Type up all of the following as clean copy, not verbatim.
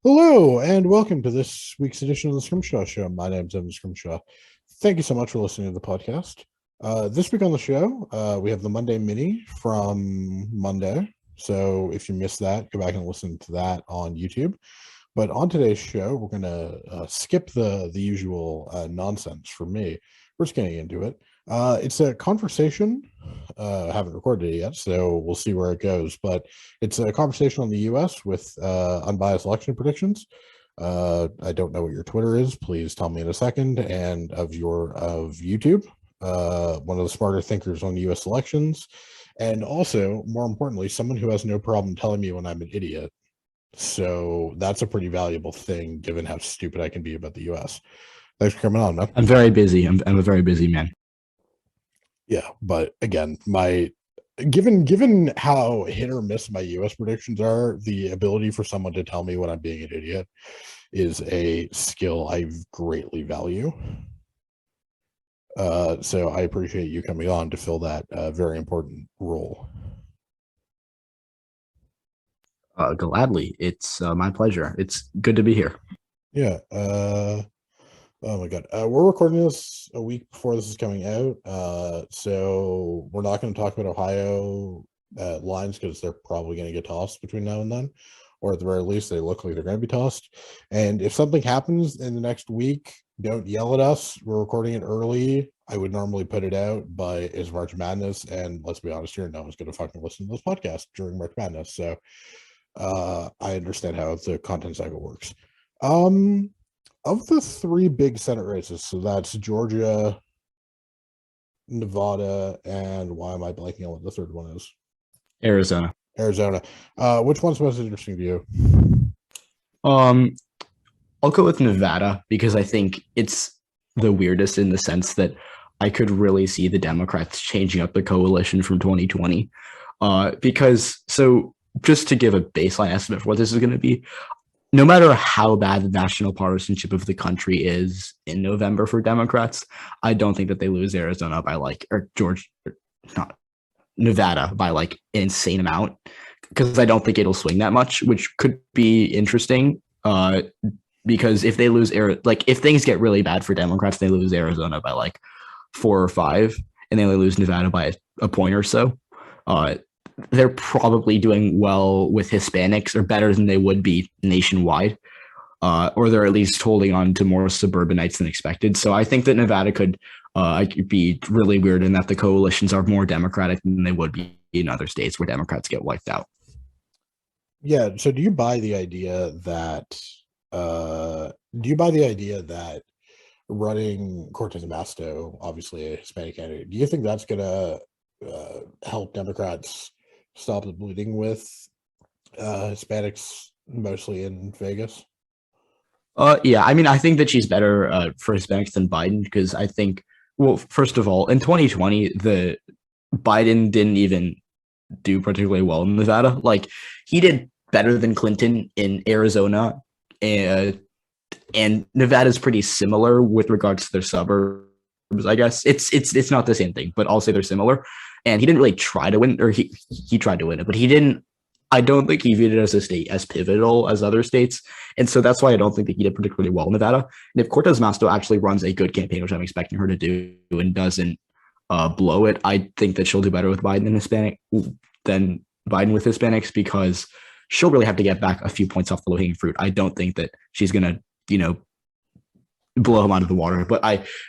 Hello, and welcome to this week's edition of the Scrimshaw Show. My name's Evan Scrimshaw. Thank you so much for listening to the podcast. This week on the show, we have the Monday Mini from Monday. So if you missed that, go back and listen to that on YouTube. But on today's show, we're going to skip the usual nonsense for me. We're just getting into it. It's a conversation. I haven't recorded it yet, so we'll see where it goes. But it's a conversation on the U.S. with Unbiased Election Predictions. I don't know what your Twitter is. Please tell me in a second. And of YouTube, one of the smarter thinkers on U.S. elections, and also, more importantly, someone who has no problem telling me when I'm an idiot. So that's a pretty valuable thing, given how stupid I can be about the U.S. Thanks for coming on, man. I'm very busy. I'm a very busy man. Yeah, but again, given how hit or miss my U.S. predictions are, the ability for someone to tell me when I'm being an idiot is a skill I greatly value. So I appreciate you coming on to fill that very important role. Gladly. It's my pleasure. It's good to be here. Yeah. Oh my God. We're recording this a week before this is coming out. So we're not going to talk about Ohio lines because they're probably going to get tossed between now and then, or at the very least, they look like they're going to be tossed. And if something happens in the next week, don't yell at us. We're recording it early. I would normally put it out, but it's March Madness. And let's be honest here, no one's going to fucking listen to this podcast during March Madness. So I understand how the content cycle works. Of the three big Senate races, so that's Georgia, Nevada, and why am I blanking on what the third one is? Arizona. Which one's most interesting to you? I'll go with Nevada because I think it's the weirdest in the sense that I could really see the Democrats changing up the coalition from 2020. So just to give a baseline estimate for what this is going to be, no matter how bad the national partisanship of the country is in November for Democrats, I don't think that they lose Arizona by not Nevada by like an insane amount, because I don't think it'll swing that much, which could be interesting. Because if they lose if things get really bad for Democrats, they lose Arizona by like 4 or 5, and they only lose Nevada by a point or so. They're probably doing well with Hispanics, or better than they would be nationwide, or they're at least holding on to more suburbanites than expected. So I think that Nevada could be really weird in that the coalitions are more Democratic than they would be in other states where Democrats get wiped out. Yeah. So do you buy the idea that running Cortez Masto, obviously a Hispanic candidate, do you think that's going to help Democrats stop the bleeding with Hispanics, mostly in Vegas? Yeah, I mean, I think that she's better for Hispanics than Biden because I think, well, first of all, in 2020, the Biden didn't even do particularly well in Nevada. Like, he did better than Clinton in Arizona, and Nevada's pretty similar with regards to their suburbs. I guess it's not the same thing, but I'll say they're similar. And he didn't really try to win, or he tried to win it, but he didn't. I don't think he viewed it as a state as pivotal as other states, and so that's why I don't think that he did particularly well in Nevada. And if Cortez Masto actually runs a good campaign, which I'm expecting her to do, and doesn't blow it, I think that she'll do better with Biden than Biden with Hispanics, because she'll really have to get back a few points off the low-hanging fruit. I don't think that she's gonna, blow him out of the water. But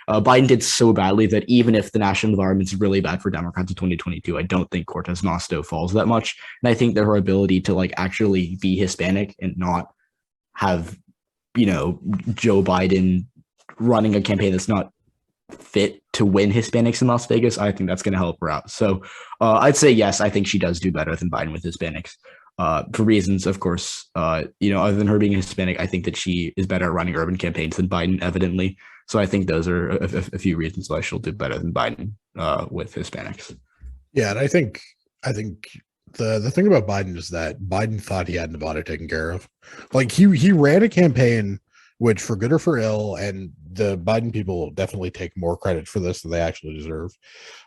Biden did so badly that even if the national environment is really bad for Democrats in 2022, I don't think Cortez Masto falls that much. And I think that her ability to actually be Hispanic and not have, Joe Biden running a campaign that's not fit to win Hispanics in Las Vegas, I think that's going to help her out. So I'd say yes, I think she does do better than Biden with Hispanics. For reasons, of course, other than her being Hispanic, I think that she is better at running urban campaigns than Biden, evidently. So I think those are a few reasons why she'll do better than Biden with Hispanics. Yeah, and I think the thing about Biden is that Biden thought he had Nevada taken care of. Like he ran a campaign, which for good or for ill, and the Biden people definitely take more credit for this than they actually deserve.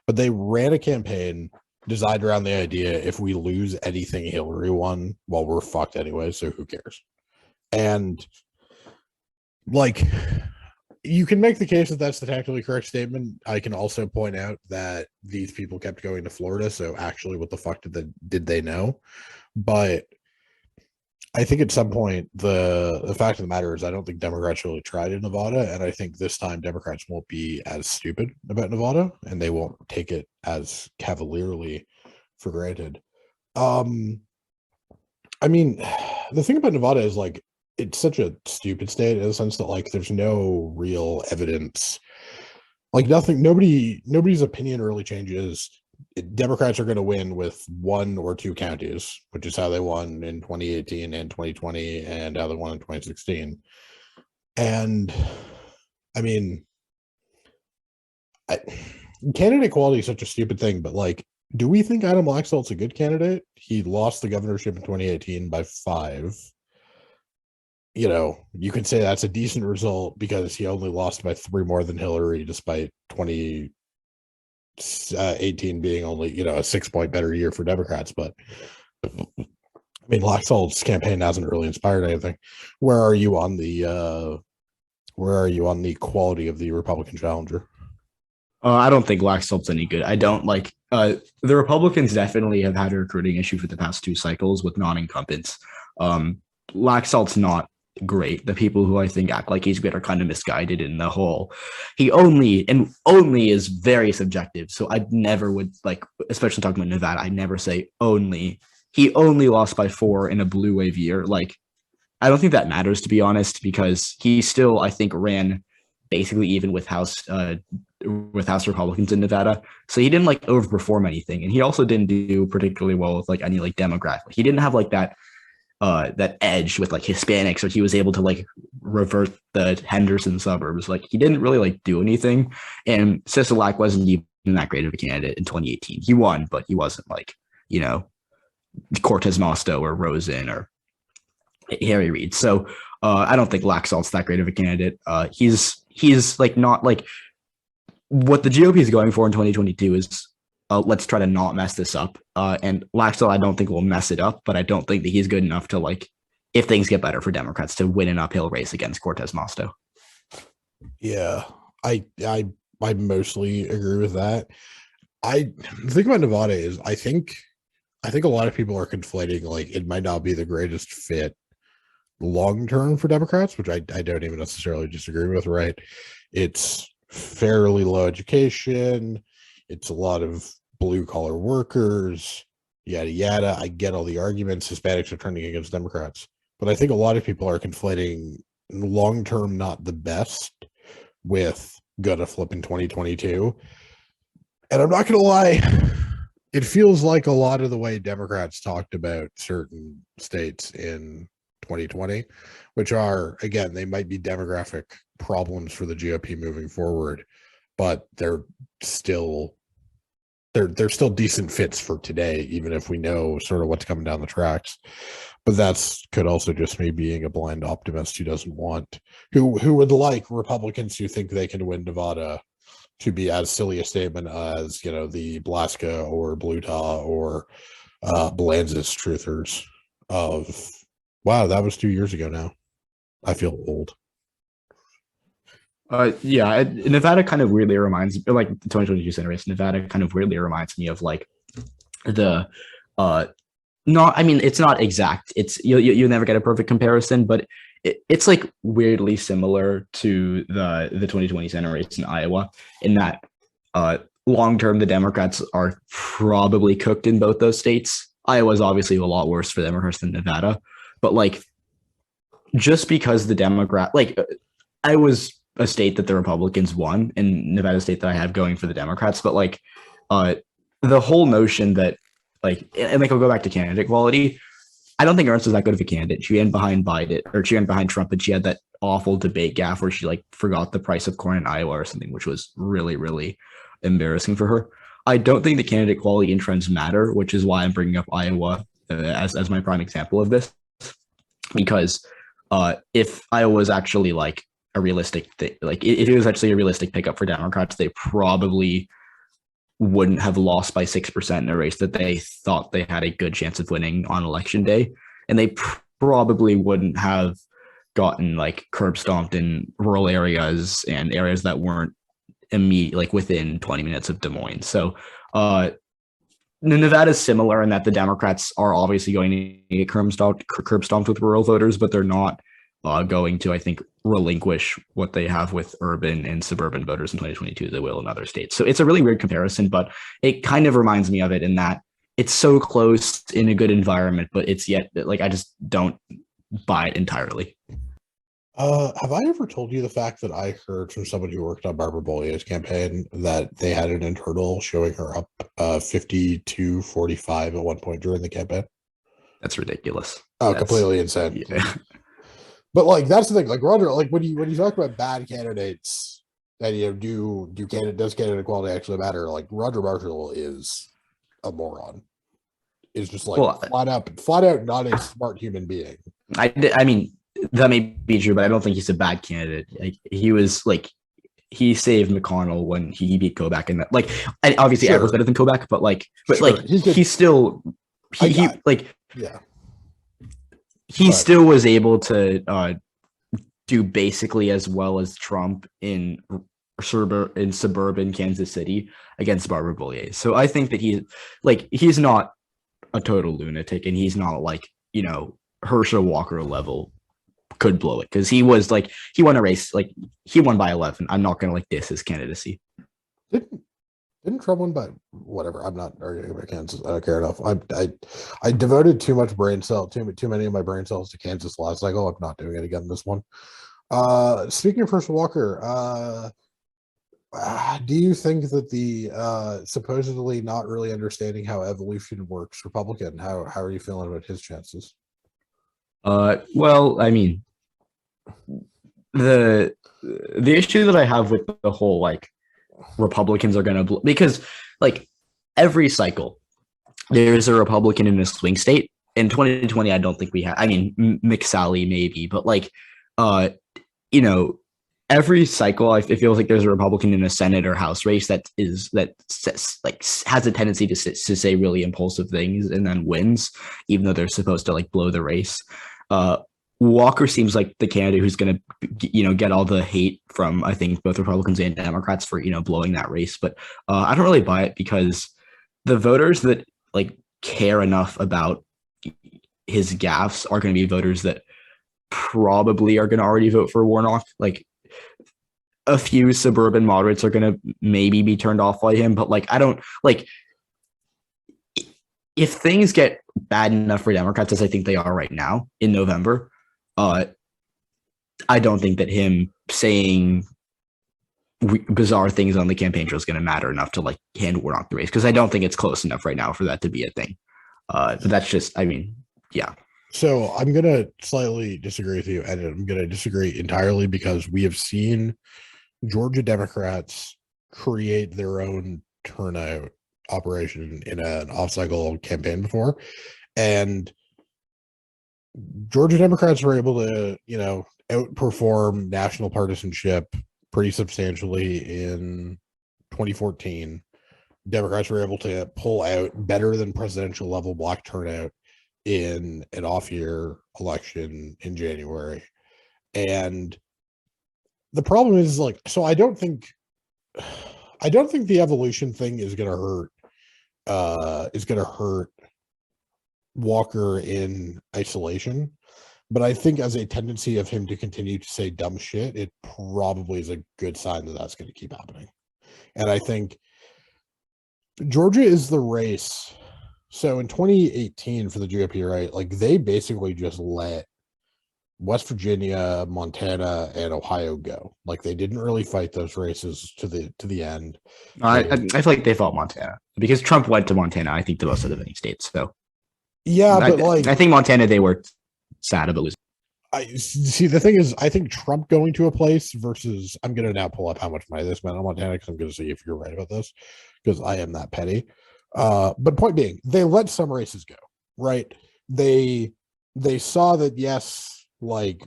But they ran a campaign designed around the idea if we lose anything Hillary won, well, we're fucked anyway, so who cares? And like, you can make the case that that's the tactically correct statement. I can also point out that these people kept going to Florida, so actually, what the fuck did they know? But I think at some point, the fact of the matter is, I don't think Democrats really tried in Nevada, and I think this time Democrats won't be as stupid about Nevada, and they won't take it as cavalierly for granted. I mean, the thing about Nevada is like it's such a stupid state in the sense that like there's no real evidence, like nobody's opinion really changes. Democrats are going to win with one or two counties, which is how they won in 2018 and 2020 and how they won in 2016. And I mean, candidate quality is such a stupid thing, but like, do we think Adam Laxalt's a good candidate? He lost the governorship in 2018 by 5. You know, you could say that's a decent result because he only lost by 3 more than Hillary, despite 2018 being only, a 6-point better year for Democrats. But I mean, Laxalt's campaign hasn't really inspired anything. Where are you on the quality of the Republican challenger? I don't think Laxalt's any good. I don't like the Republicans definitely have had a recruiting issue for the past 2 cycles with non-incumbents. Laxalt's not great. The people who I think act like he's good are kind of misguided in the whole. He only is very subjective. So I never would like, especially talking about Nevada, I never say only. He only lost by 4 in a blue wave year. Like, I don't think that matters, to be honest, because he still, I think, ran basically even with House Republicans in Nevada. So he didn't like overperform anything. And he also didn't do particularly well with like any like demographic. He didn't have like that edge with like Hispanics, or he was able to like revert the Henderson suburbs. Like he didn't really like do anything. And Sisolak wasn't even that great of a candidate in 2018. He won, but he wasn't like, Cortez Mosto or Rosen or Harry Reid. So I don't think Laxalt's that great of a candidate. He's like not like what the GOP is going for in 2022 is let's try to not mess this up. And Laxalt, I don't think will mess it up, but I don't think that he's good enough to like, if things get better for Democrats, to win an uphill race against Cortez Mosto. Yeah, I mostly agree with that. The thing about Nevada is I think a lot of people are conflating like it might not be the greatest fit long term for Democrats, which I don't even necessarily disagree with, right? It's fairly low education, it's a lot of blue collar workers, yada yada. I get all the arguments. Hispanics are turning against Democrats, but I think a lot of people are conflating long term not the best with gonna flip in 2022. And I'm not gonna lie, it feels like a lot of the way Democrats talked about certain states in 2020, which are, again, they might be demographic problems for the GOP moving forward, but they're still decent fits for today, even if we know sort of what's coming down the tracks. But that's could also just me being a blind optimist who would like Republicans who think they can win Nevada to be as silly a statement as, the Blaska or Bluta or Belanzas truthers of, wow, that was 2 years ago now. I feel old. Nevada kind of weirdly reminds me, like the 2022 Senate race. Nevada kind of weirdly reminds me of like the it's not exact. It's you never get a perfect comparison, but it's like weirdly similar to the 2020 Senate race in Iowa in that long term the Democrats are probably cooked in both those states. Iowa is obviously a lot worse for Democrats than Nevada, but like just because the I was a state that the Republicans won, and Nevada state that I have going for the Democrats, but like the whole notion that like, and like I'll go back to candidate quality. I don't think Ernst was that good of a candidate. She ran behind Biden, or she ran behind Trump, and she had that awful debate gaffe where she like forgot the price of corn in Iowa or something, which was really, really embarrassing for her. I don't think the candidate quality and trends matter, which is why I'm bringing up Iowa as my prime example of this, because if Iowa was actually like a realistic thing, like if it was actually a realistic pickup for Democrats, they probably wouldn't have lost by 6% in a race that they thought they had a good chance of winning on election day. And they probably wouldn't have gotten like curb stomped in rural areas and areas that weren't immediate, like within 20 minutes of Des Moines. So Nevada is similar in that the Democrats are obviously going to get curb stomped with rural voters, but they're not going to, I think, relinquish what they have with urban and suburban voters in 2022 they will in other states. So it's a really weird comparison, but it kind of reminds me of it in that it's so close in a good environment, but it's yet like I just don't buy it entirely. Have I ever told you the fact that I heard from somebody who worked on Barbara Bollier's campaign that they had an internal showing her up 52-45 at one point during the campaign? That's ridiculous. Oh, completely insane. Yeah. But like that's the thing, like Roger, like when you talk about bad candidates and does candidate equality actually matter? Like Roger Marshall is a moron. Is just like flat out not a smart human being. I mean, that may be true, but I don't think he's a bad candidate. Like he saved McConnell when he beat Kobach, and like obviously Sure. I was better than Kobach, but Sure. he still yeah. He still was able to do basically as well as Trump in suburban Kansas City against Barbara Bollier. So I think that he's not a total lunatic, and he's not like, Herschel Walker level could blow it, because he won a race, like he won by 11. I'm not gonna diss his candidacy. Didn't Trump win by whatever? I'm not arguing about Kansas. I don't care enough. I devoted too many of my brain cells to Kansas last cycle. I'm not doing it again this one. Speaking of Herschel Walker, do you think that the supposedly not really understanding how evolution works Republican, how are you feeling about his chances? Well, I mean, the issue that I have with the whole Republicans are going to because every cycle there's a Republican in a swing state. In 2020, I don't think we have. I mean, McSally maybe, but every cycle I feel like there's a Republican in a Senate or House race that has a tendency to say really impulsive things and then wins, even though they're supposed to blow the race. Walker seems like the candidate who's going to, get all the hate from, I think, both Republicans and Democrats for, blowing that race. But I don't really buy it, because the voters that care enough about his gaffes are going to be voters that probably are going to already vote for Warnock. A few suburban moderates are going to maybe be turned off by him, but I don't if things get bad enough for Democrats as I think they are right now in November, I don't think that him saying bizarre things on the campaign trail is going to matter enough to hand Warnock the race, because I don't think it's close enough right now for that to be a thing. But that's just, yeah. So I'm going to slightly disagree with you, and I'm going to disagree entirely, because we have seen Georgia Democrats create their own turnout operation in an off-cycle campaign before, and Georgia Democrats were able to, outperform national partisanship pretty substantially in 2014. Democrats were able to pull out better than presidential level block turnout in an off-year election in January. And the problem is so I don't think the evolution thing is going to hurt Walker in isolation, but I think as a tendency of him to continue to say dumb shit, it probably is a good sign that that's going to keep happening. And I think Georgia is the race. So in 2018 for the GOP, right, they basically just let West Virginia, Montana, and Ohio go. They didn't really fight those races to the end. I feel like they fought Montana because Trump went to Montana, I think, the most of the many states. So yeah, but I think Montana, they were sad about losing. I see. The thing is, I think Trump going to a place versus, I'm going to now pull up how much money this meant on Montana, because I'm going to see if you're right about this, because I am that petty. But point being, they let some races go, right? They saw that, yes,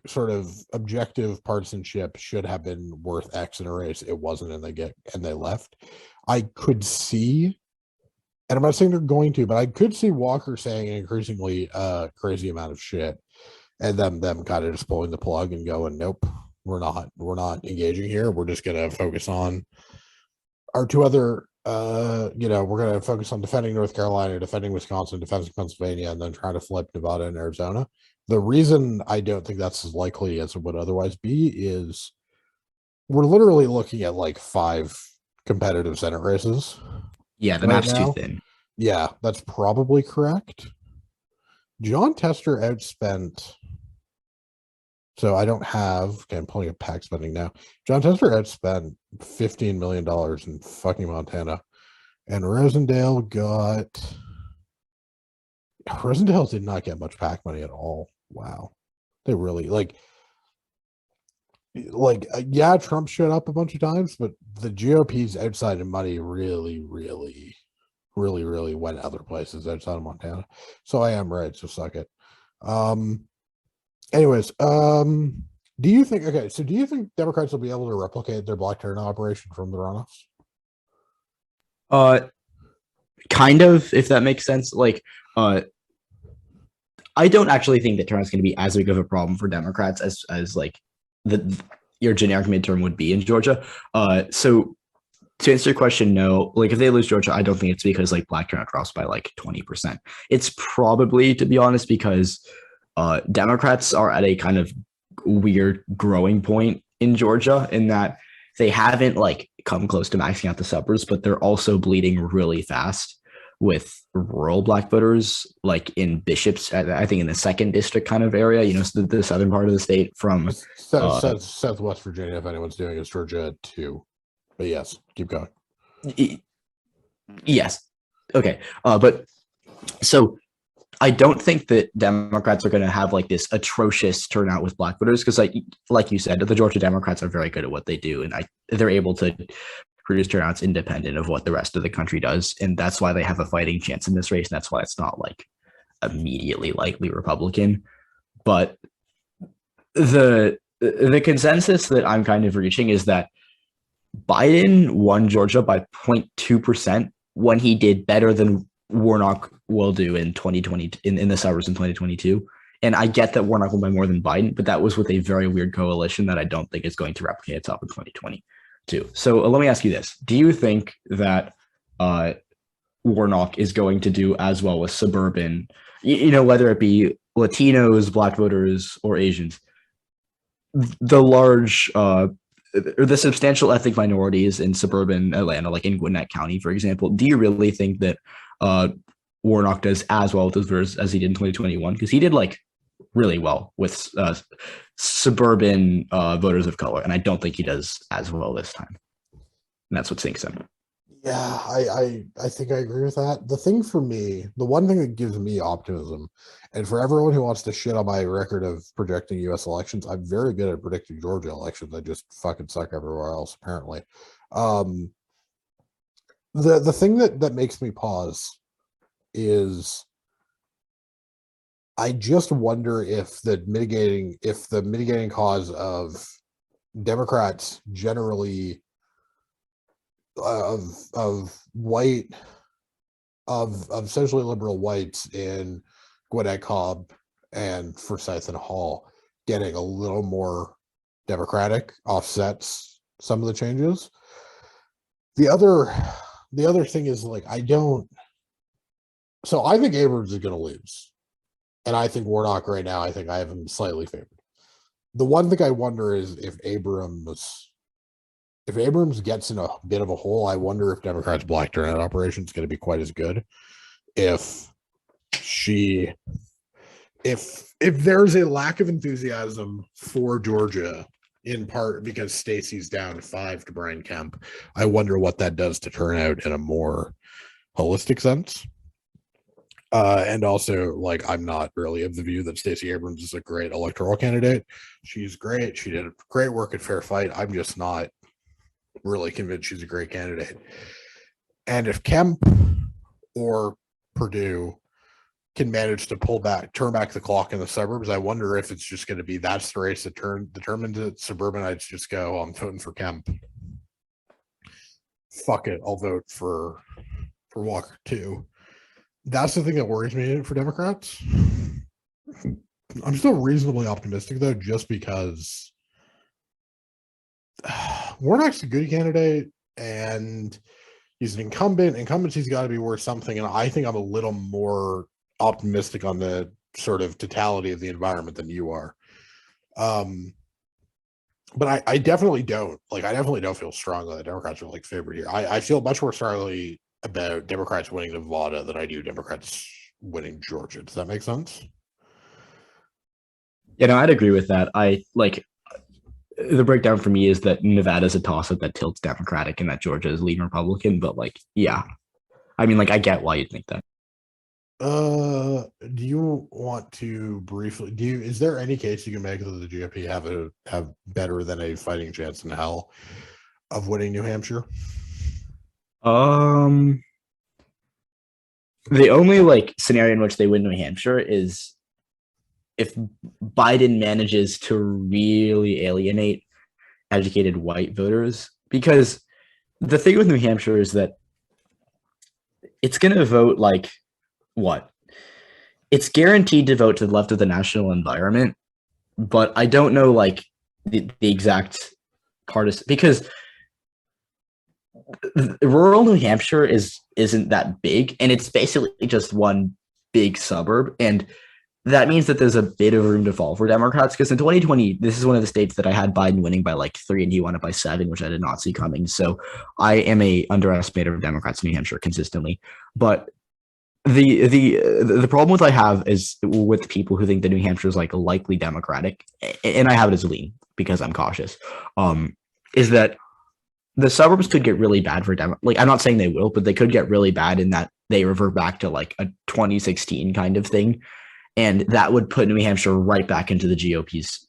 sort of objective partisanship should have been worth X in a race. It wasn't, and they left. I could see, and I'm not saying they're going to, but I could see Walker saying an increasingly crazy amount of shit and them kind of just pulling the plug and going, nope, we're not engaging here. We're just going to focus on our two other. We're going to focus on defending North Carolina, defending Wisconsin, defending Pennsylvania, and then trying to flip Nevada and Arizona. The reason I don't think that's as likely as it would otherwise be is we're literally looking at like 5 competitive Senate races. Yeah, the right map's too now. thin. Yeah, that's probably correct. John Tester outspent. So I don't have. Okay, I'm pulling up PAC spending now. John Tester outspent $15 million in fucking Montana, and Rosendale did not get much PAC money at all. Wow, they really yeah, Trump showed up a bunch of times, but the GOP's outside of money really went other places outside of Montana. So I am right, so suck it. Anyways, do you think Democrats will be able to replicate their black turnout operation from the runoffs? Kind of, if that makes sense. I don't actually think that turnout's going to be as big of a problem for Democrats as like your generic midterm would be in Georgia. So to answer your question, no. Like if they lose Georgia, I don't think it's because like black turnout drops by like 20%. It's probably, to be honest, because Democrats are at a kind of weird growing point in Georgia in that they haven't like come close to maxing out the suburbs, but they're also bleeding really fast with rural black voters, like in Bishops, I think in the 2nd district kind of area, the southern part of the state from Southwest Virginia, if anyone's doing it's Georgia too. But yes, keep going. Yes. Okay. But so I don't think that Democrats are going to have like this atrocious turnout with black voters because, like you said, the Georgia Democrats are very good at what they do, and they're able to produce turnouts independent of what the rest of the country does, and that's why they have a fighting chance in this race. And that's why it's not like immediately likely Republican. But the consensus that I'm kind of reaching is that Biden won Georgia by 0.2% when he did better than Warnock will do in 2020 in the suburbs in 2022. And I get that Warnock won by more than Biden, but that was with a very weird coalition that I don't think is going to replicate itself in 2022. So let me ask you this. Do you think that Warnock is going to do as well with suburban, whether it be Latinos, black voters, or Asians, the large or the substantial ethnic minorities in suburban Atlanta, like in Gwinnett County, for example? Do you really think that Warnock does as well with those voters as he did in 2021? Because he did like really well with suburban voters of color, and I don't think he does as well this time. And that's what sinks him. Yeah, I think I agree with that. The thing for me, the one thing that gives me optimism, and for everyone who wants to shit on my record of projecting U.S. elections, I'm very good at predicting Georgia elections. I just fucking suck everywhere else, apparently. The thing that makes me pause is I just wonder if the mitigating cause of Democrats generally of socially liberal whites in Gwinnett, Cobb, and Forsyth and Hall getting a little more Democratic offsets some of the changes. The other thing is like I think Abrams is going to lose, and I think Warnock right now. I think I have him slightly favored. The one thing I wonder is if Abrams gets in a bit of a hole, I wonder if Democrats' black turnout operation is going to be quite as good. If there's a lack of enthusiasm for Georgia, in part because Stacey's down 5 to Brian Kemp, I wonder what that does to turnout in a more holistic sense. And also, like, I'm not really of the view that Stacey Abrams is a great electoral candidate. She's great. She did great work at Fair Fight. I'm just not really convinced she's a great candidate. And if Kemp or Perdue can manage to turn back the clock in the suburbs, I wonder if it's just going to be that's the race that determined that suburbanites just go, I'm voting for Kemp. Fuck it, I'll vote for Walker too. That's the thing that worries me for Democrats. I'm still reasonably optimistic though, just because Warnock's a good candidate and he's an incumbent. Incumbency's got to be worth something, and I think I'm a little more optimistic on the sort of totality of the environment than you are. But I definitely don't feel strongly that Democrats are like favored here. I feel much more strongly about Democrats winning Nevada than I do Democrats winning Georgia. Does that make sense? You know, I'd agree with that. I like the breakdown for me is that Nevada's a toss-up that tilts Democratic and that Georgia is lean Republican. But like, yeah, I mean, like, I get why you'd think that. Do you want to briefly is there any case you can make that the GOP have better than a fighting chance in hell of winning New Hampshire? The only like scenario in which they win New Hampshire is if Biden manages to really alienate educated white voters, because the thing with New Hampshire is that it's going to vote like what? It's guaranteed to vote to the left of the national environment, but I don't know like the exact partisan, because rural New Hampshire isn't that big, and it's basically just one big suburb, and that means that there's a bit of room to fall for Democrats, because in 2020, this is one of the states that I had Biden winning by like 3 and he won it by 7, which I did not see coming. So I am a underestimator of Democrats in New Hampshire consistently. But the problem with I have is with people who think that New Hampshire is like likely Democratic, and I have it as a lean because I'm cautious, is that the suburbs could get really bad for like, I'm not saying they will, but they could get really bad in that they revert back to like a 2016 kind of thing. And that would put New Hampshire right back into the GOP's,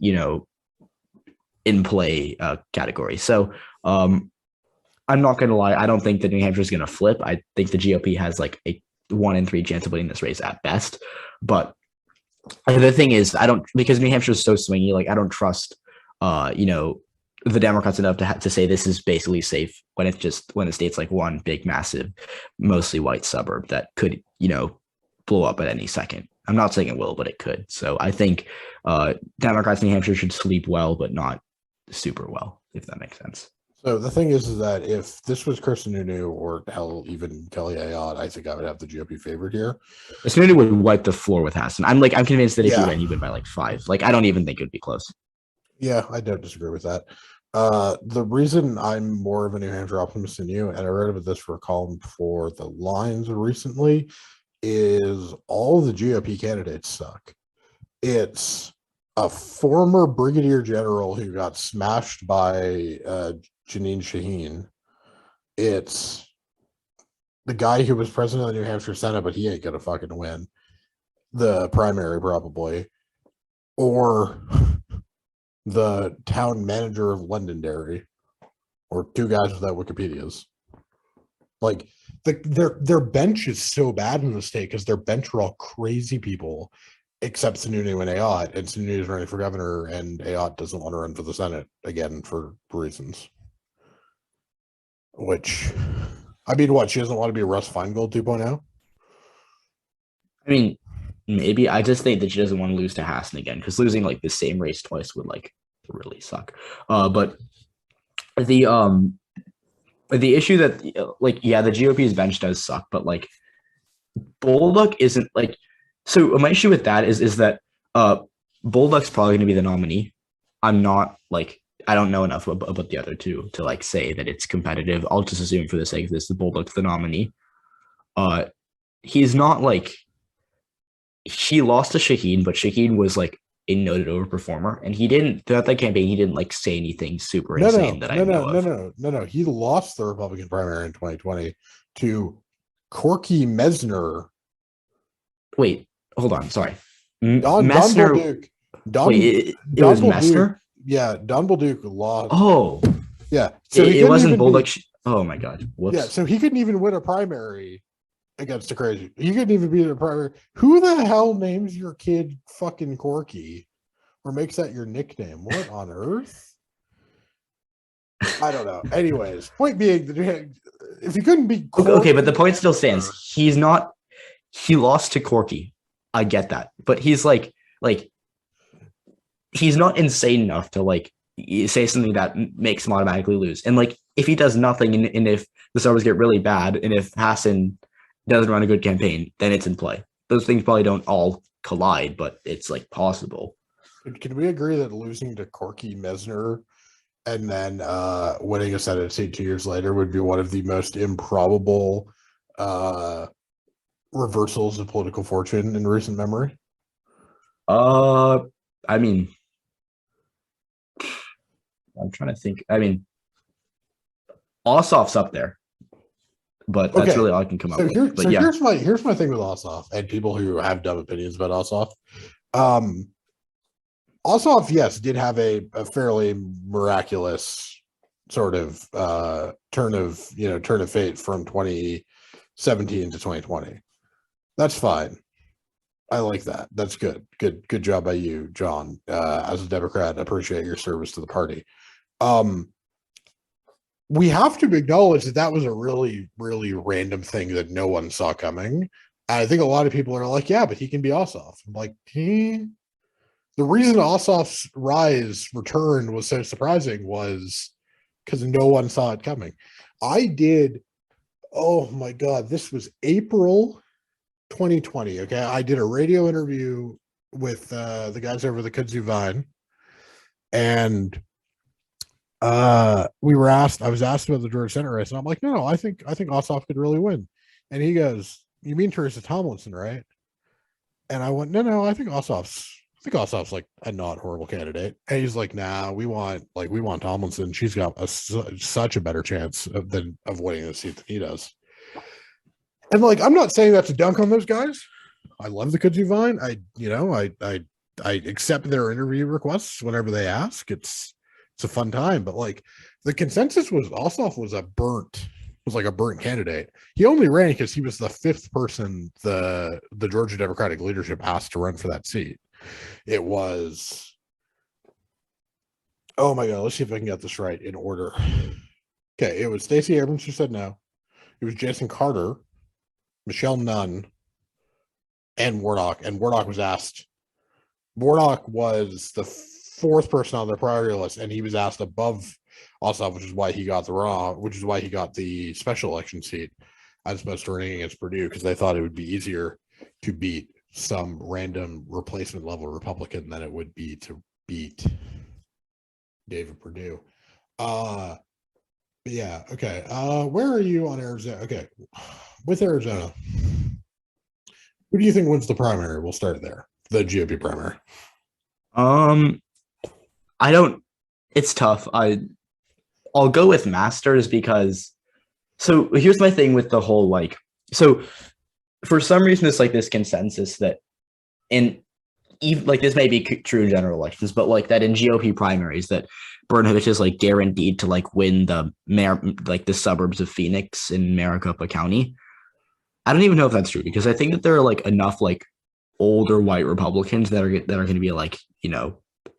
in play category. So I'm not going to lie. I don't think that New Hampshire is going to flip. I think the GOP has like a 1 in 3 chance of winning this race at best. But the thing is, because New Hampshire is so swingy, like I don't trust, the Democrats enough to say this is basically safe when the state's like one big, massive, mostly white suburb that could, blow up at any second. I'm not saying it will, but it could. So I think Democrats in New Hampshire should sleep well, but not super well, if that makes sense. So the thing is that if this was Kristen Sununu or hell, even Kelly Ayotte, I think I would have the GOP favored here. Sununu would wipe the floor with Hassan. I'm convinced that if he win, he would by like 5. Like, I don't even think it would be close. Yeah, I don't disagree with that. The reason I'm more of a New Hampshire optimist than you, and I wrote about this for a column for the Lines recently, is all the GOP candidates suck. It's a former brigadier general who got smashed by Janine Shaheen. It's the guy who was president of the New Hampshire Senate, but he ain't gonna fucking win the primary probably, or the town manager of Londonderry, or 2 guys without Wikipedias. Like their bench is so bad in the state because their bench are all crazy people, except Sununu and Ayotte, and Sununu is running for governor, and Ayotte doesn't want to run for the Senate again for reasons. Which, I mean, what, she doesn't want to be Russ Feingold 2.0? I mean, maybe. I just think that she doesn't want to lose to Hassan again, because losing like the same race twice would like really suck. But the issue that the GOP's bench does suck, but like Bolduc isn't like, so my issue with that is that Bolduc's probably going to be the nominee. I'm not like, I don't know enough about the other two to like say that it's competitive. I'll just assume for the sake of this, the Bolduc's the nominee. He's not like, he lost to Shaheen, but Shaheen was like a noted overperformer, and he didn't, throughout that campaign, he didn't like say anything super insane that I know of. No. He lost the Republican primary in 2020 to Corky Mesner. Wait, hold on. Sorry. Don Bolduc. It was Messner? Yeah, Don Bolduc lost. Oh. Yeah. So it wasn't Bolduc. Oh my God. Whoops. Yeah, so he couldn't even win a primary against the crazy. He couldn't even be the primary. Who the hell names your kid fucking Corky or makes that your nickname? What on earth? I don't know. Anyways, point being that if he couldn't be Corky, okay, but the point still stands. He lost to Corky. I get that. But he's like he's not insane enough to like say something that makes him automatically lose. And like if he does nothing, and if the suburbs get really bad, and if Hassan doesn't run a good campaign, then it's in play. Those things probably don't all collide, but it's like possible. Can we agree that losing to Corky Mesner and then winning a Senate seat 2 years later would be one of the most improbable reversals of political fortune in recent memory? I mean, I'm trying to think. I mean, Ossoff's up there, but that's really all I can come up with. But yeah, here's my thing with Ossoff and people who have dumb opinions about Ossoff. Ossoff, yes, did have a fairly miraculous sort of turn of fate from 2017 to 2020. That's fine. I like that. That's good. Good job by you, John. As a Democrat, appreciate your service to the party. We have to acknowledge that was a really, really random thing that no one saw coming. I think a lot of people are like, yeah, but he can be Ossoff. I'm like, the reason Ossoff's return was so surprising was because no one saw it coming. Oh my God, this was April 2020. Okay. I did a radio interview with the guys over the Kudzu Vine, and I was asked about the Georgia Senate race, and I'm like, no, I think Ossoff could really win. And he goes, you mean Teresa Tomlinson, right? And I went, no, I think Ossoff's like a not horrible candidate. And he's like, nah, we want Tomlinson. She's got such a better chance of winning the seat than he does. And like, I'm not saying that to dunk on those guys. I love the Kudzu Vine. I accept their interview requests whenever they ask. It's a fun time, but like the consensus was Ossoff was like a burnt candidate. He only ran because he was the fifth person the Georgia Democratic leadership asked to run for that seat. It was, oh my God, let's see if I can get this right in order. Okay, it was Stacey Abrams who said no. It was Jason Carter, Michelle Nunn, and Warnock. And Warnock was asked. Warnock was the fourth person on their priority list, and he was asked above Ossoff, which is why he got the special election seat as opposed to running against Perdue, because they thought it would be easier to beat some random replacement level Republican than it would be to beat David Perdue. But yeah, okay. Where are you on Arizona? Okay, with Arizona, who do you think wins the primary? We'll start there. The GOP primary. I don't. It's tough. I'll go with Masters because. So here's my thing with the whole like. So for some reason, it's like this consensus that, and even like this may be true in general elections, but like that in GOP primaries that Brnovich is like guaranteed to like win the the suburbs of Phoenix in Maricopa County. I don't even know if that's true, because I think that there are like enough like older white Republicans that are going to be like,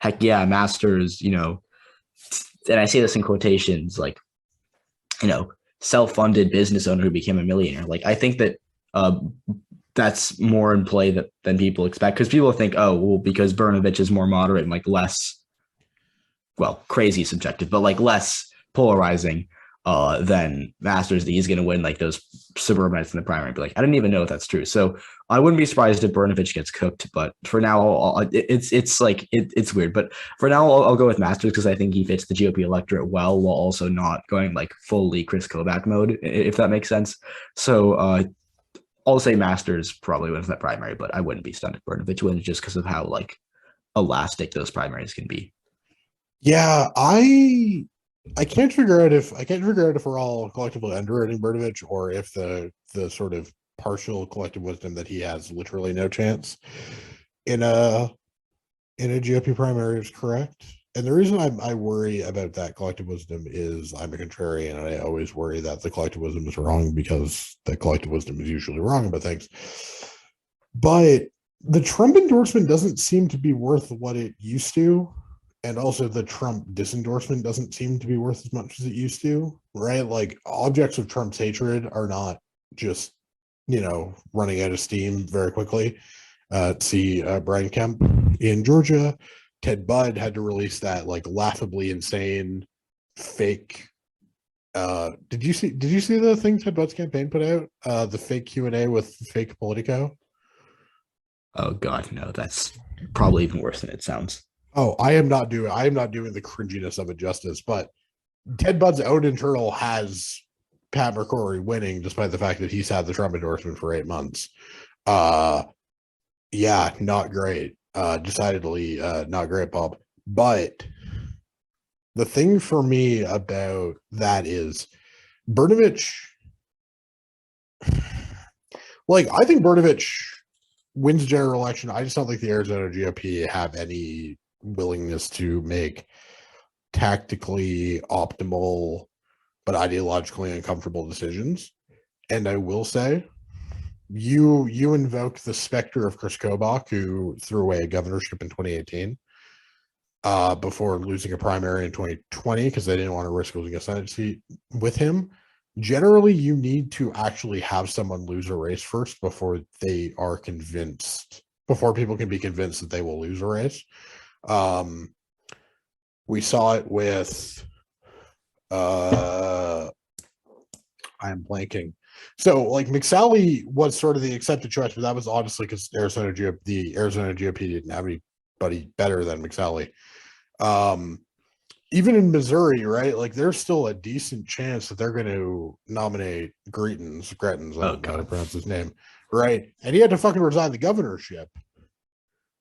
heck yeah, Masters, and I say this in quotations, like, self-funded business owner who became a millionaire. Like, I think that that's more in play than people expect, because people think, oh, well, because Brnovich is more moderate and like less, well, crazy subjective, but like less polarizing than Masters, that he's going to win like those suburbanites in the primary. But like, I didn't even know if that's true. So I wouldn't be surprised if Brnovich gets cooked. But for now, it's weird. But for now, I'll go with Masters because I think he fits the GOP electorate well, while also not going like fully Chris Kobach mode, if that makes sense. So I'll say Masters probably wins that primary, but I wouldn't be stunned if Brnovich wins just because of how like elastic those primaries can be. Yeah, I can't figure out if we're all collectively underrating Brnovich, or if the sort of partial collective wisdom that he has literally no chance in a GOP primary is correct. And the reason I worry about that collective wisdom is I'm a contrarian, and I always worry that the collective wisdom is wrong, because the collective wisdom is usually wrong about things. But the Trump endorsement doesn't seem to be worth what it used to. And also the Trump disendorsement doesn't seem to be worth as much as it used to, right? Like, objects of Trump's hatred are not just, running out of steam very quickly. See Brian Kemp in Georgia. Ted Budd had to release that like laughably insane fake. Did you see the thing Ted Budd's campaign put out? The fake Q&A with fake Politico. Oh God, no, that's probably even worse than it sounds. Oh, I am not doing the cringiness of it justice, but Ted Budd's own internal has Pat McCrory winning, despite the fact that he's had the Trump endorsement for 8 months. Yeah, not great. Decidedly not great, Bob. But the thing for me about that is Brnovich. Like, I think Brnovich wins the general election. I just don't think the Arizona GOP have any willingness to make tactically optimal but ideologically uncomfortable decisions. And I will say, you invoke the specter of Chris Kobach, who threw away a governorship in 2018 before losing a primary in 2020 because they didn't want to risk losing a Senate seat with him. Generally, you need to actually have someone lose a race first before they are convinced, before people can be convinced that they will lose a race. We saw it with I'm blanking. So like McSally was sort of the accepted choice, but that was honestly because the Arizona GOP didn't have anybody better than McSally. Even in Missouri, right? Like there's still a decent chance that they're going to nominate Gretens. I don't know how to pronounce his name, right? And he had to fucking resign the governorship.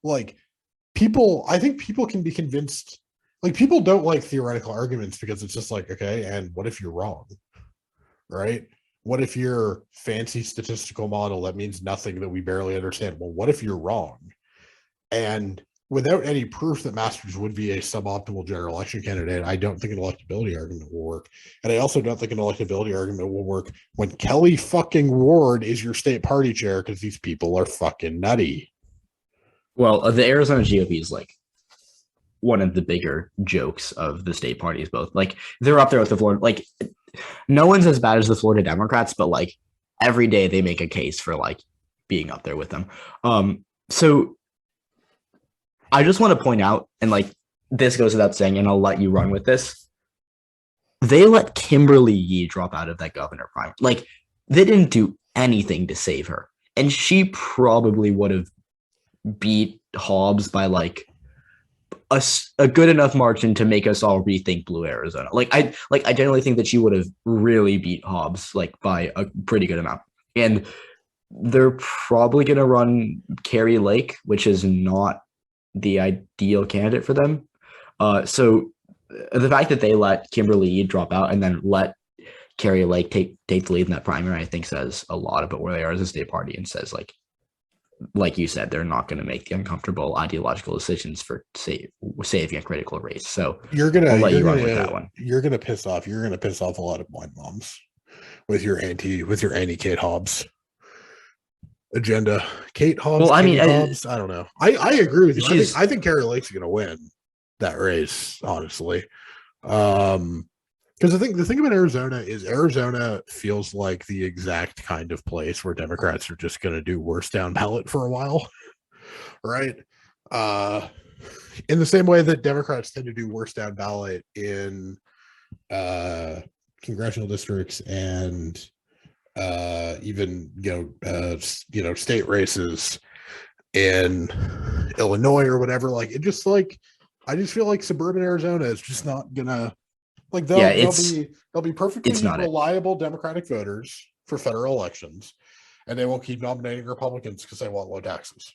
Like I think people can be convinced. Like people don't like theoretical arguments because it's just like, okay, and what if you're wrong, right? What if your fancy statistical model that means nothing that we barely understand? Well, what if you're wrong? And without any proof that Masters would be a suboptimal general election candidate, I don't think an electability argument will work. And I also don't think an electability argument will work when Kelly fucking Ward is your state party chair because these people are fucking nutty. Well, the Arizona GOP is like one of the bigger jokes of the state parties, both. Like they're up there with the Florida, like no one's as bad as the Florida Democrats, but like every day they make a case for like being up there with them. So I just want to point out, and like this goes without saying, and I'll let you run with this. They let Kimberly Yee drop out of that governor primary. Like they didn't do anything to save her, and she probably would have beat Hobbs by like a good enough margin to make us all rethink blue Arizona. I generally think that she would have really beat Hobbs like by a pretty good amount. And they're probably going to run Carrie Lake, which is not the ideal candidate for them. So the fact that they let Kimberly Yee drop out and then let Carrie Lake take the lead in that primary, I think says a lot about where they are as a state party, and says like you said, they're not going to make the uncomfortable ideological decisions for saving a critical race. So I'll let you run with that one. You're gonna piss off a lot of wine moms with your anti Kate Hobbs agenda. Kate Hobbs. Well, I mean, Hobbs. I don't know. I agree with you. I think Carrie Lake's gonna win that race, honestly. Because the thing about Arizona is Arizona feels like the exact kind of place where Democrats are just going to do worse down ballot for a while, right? In the same way that Democrats tend to do worse down ballot in congressional districts and even state races in Illinois or whatever. Like it just like I just feel like suburban Arizona is just not gonna. Like they'll be perfectly reliable Democratic voters for federal elections, and they will keep nominating Republicans because they want low taxes.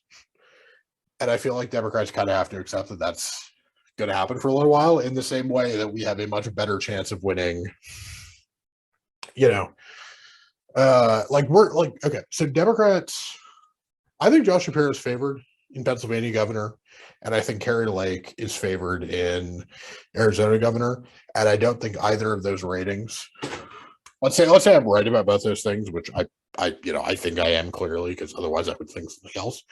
And I feel like Democrats kind of have to accept that that's going to happen for a little while. In the same way that we have a much better chance of winning, okay. So Democrats, I think Josh Shapiro is favored in Pennsylvania governor. And I think Carrie Lake is favored in Arizona governor. And I don't think either of those ratings. Let's say I'm right about both those things, which I think I am clearly, because otherwise I would think something else.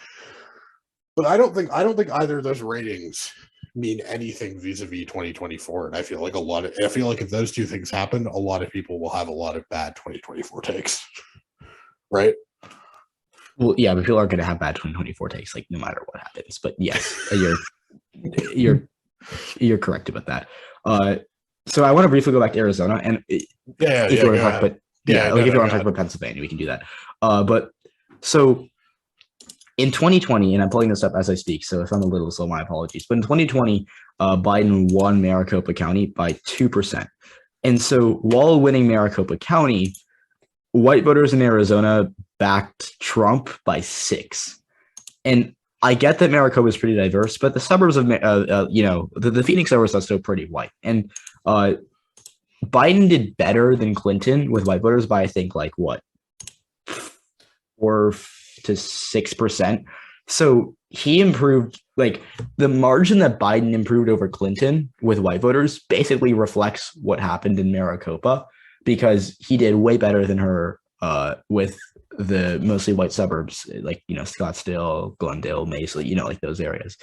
But I don't think either of those ratings mean anything vis-a-vis 2024. And I feel like if those two things happen, a lot of people will have a lot of bad 2024 takes. Right? Well, yeah, but people are going to have bad 2024 takes, like no matter what happens. But yes, You're correct about that. So I want to briefly go back to Arizona, and if you want to talk about if you want to talk about Pennsylvania, we can do that. But so in 2020, and I'm pulling this up as I speak, so if I'm a little slow, my apologies. But in 2020, Biden won Maricopa County by 2%. And so while winning Maricopa County, white voters in Arizona backed Trump by 6. And I get that Maricopa is pretty diverse, but the suburbs of, the Phoenix suburbs are still pretty white. And Biden did better than Clinton with white voters by, I think, 4 to 6%. So he improved, the margin that Biden improved over Clinton with white voters basically reflects what happened in Maricopa, because he did way better than her with the mostly white suburbs, Scottsdale, Glendale, Mesa, those areas.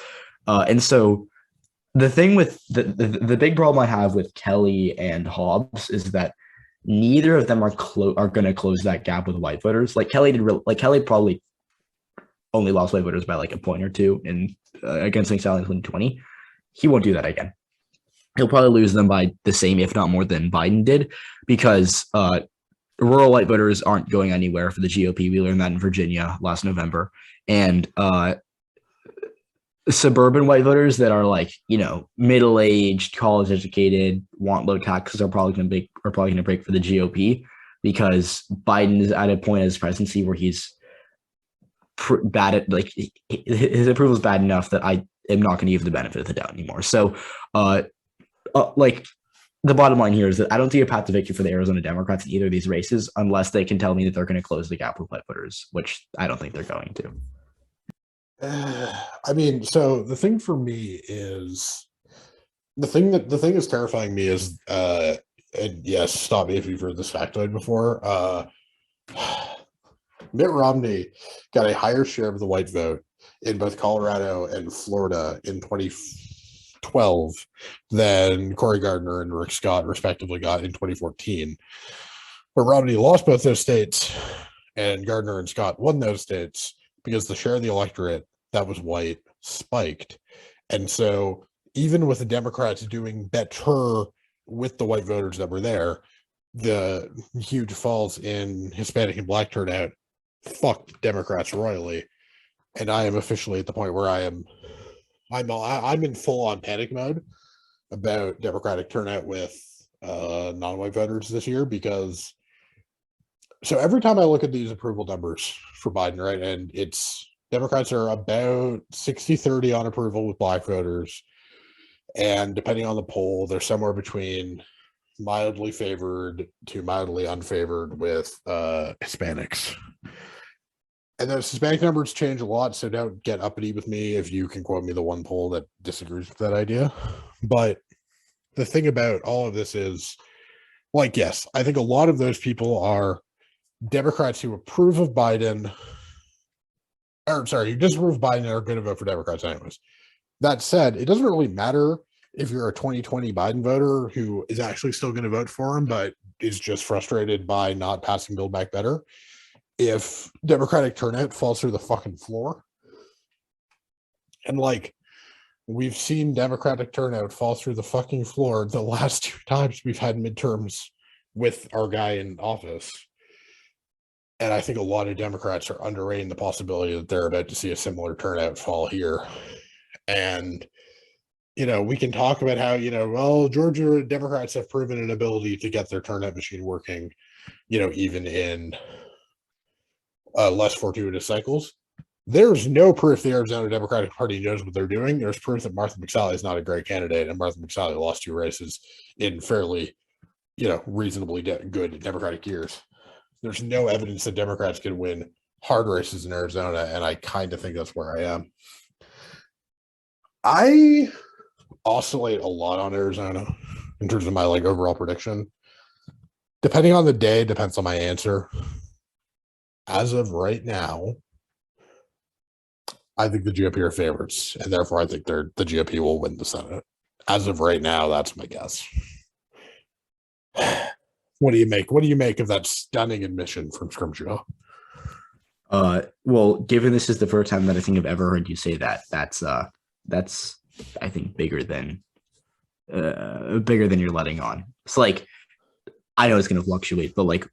And so the thing with the big problem I have with Kelly and Hobbs is that neither of them are going to close that gap with white voters. Kelly probably only lost white voters by a point or two against McSally in 2020. He won't do that again. He'll probably lose them by the same, if not more, than Biden did, because rural white voters aren't going anywhere for the GOP. We learned that in Virginia last November. And suburban white voters that are middle-aged, college-educated, want low taxes are probably going to break for the GOP, because Biden is at a point in his presidency where he's bad at his approval is bad enough that I am not going to give the benefit of the doubt anymore. So, the bottom line here is that I don't see a path to victory for the Arizona Democrats in either of these races unless they can tell me that they're going to close the gap with white voters, which I don't think they're going to. So the thing for me is the thing that's terrifying me is, and yes, stop me if you've heard this factoid before. Mitt Romney got a higher share of the white vote in both Colorado and Florida in 2012 than Cory Gardner and Rick Scott respectively got in 2014. But Romney lost both those states, and Gardner and Scott won those states because the share of the electorate that was white spiked. And so even with the Democrats doing better with the white voters that were there, the huge falls in Hispanic and Black turnout fucked Democrats royally. And I am officially at the point where I'm in full-on panic mode about Democratic turnout with non-white voters this year, because so every time I look at these approval numbers for Biden, right, and it's Democrats are about 60-30 on approval with Black voters, and depending on the poll, they're somewhere between mildly favored to mildly unfavored with Hispanics. And those Hispanic numbers change a lot, so don't get uppity with me if you can quote me the one poll that disagrees with that idea. But the thing about all of this is, yes, I think a lot of those people are Democrats who approve of Biden, who disapprove of Biden and are going to vote for Democrats anyways. That said, it doesn't really matter if you're a 2020 Biden voter who is actually still going to vote for him, but is just frustrated by not passing Build Back Better. If Democratic turnout falls through the fucking floor, and we've seen Democratic turnout fall through the fucking floor the last 2 times we've had midterms with our guy in office. And I think a lot of Democrats are underrating the possibility that they're about to see a similar turnout fall here. And, we can talk about how, Georgia Democrats have proven an ability to get their turnout machine working, even in less fortuitous cycles. There's no proof the Arizona Democratic Party knows what they're doing. There's proof that Martha McSally is not a great candidate, and Martha McSally lost 2 races in fairly, reasonably good Democratic years. There's no evidence that Democrats can win hard races in Arizona, and I kind of think that's where I am. I oscillate a lot on Arizona in terms of my overall prediction. Depending on the day, depends on my answer. As of right now, I think the GOP are favorites, and therefore I think the GOP will win the Senate. As of right now, that's my guess. What do you make? What do you make of that stunning admission from Scrimshaw? Well, given this is the first time that I think I've ever heard you say that, that's I think, bigger than you're letting on. It's like, I know it's going to fluctuate, but like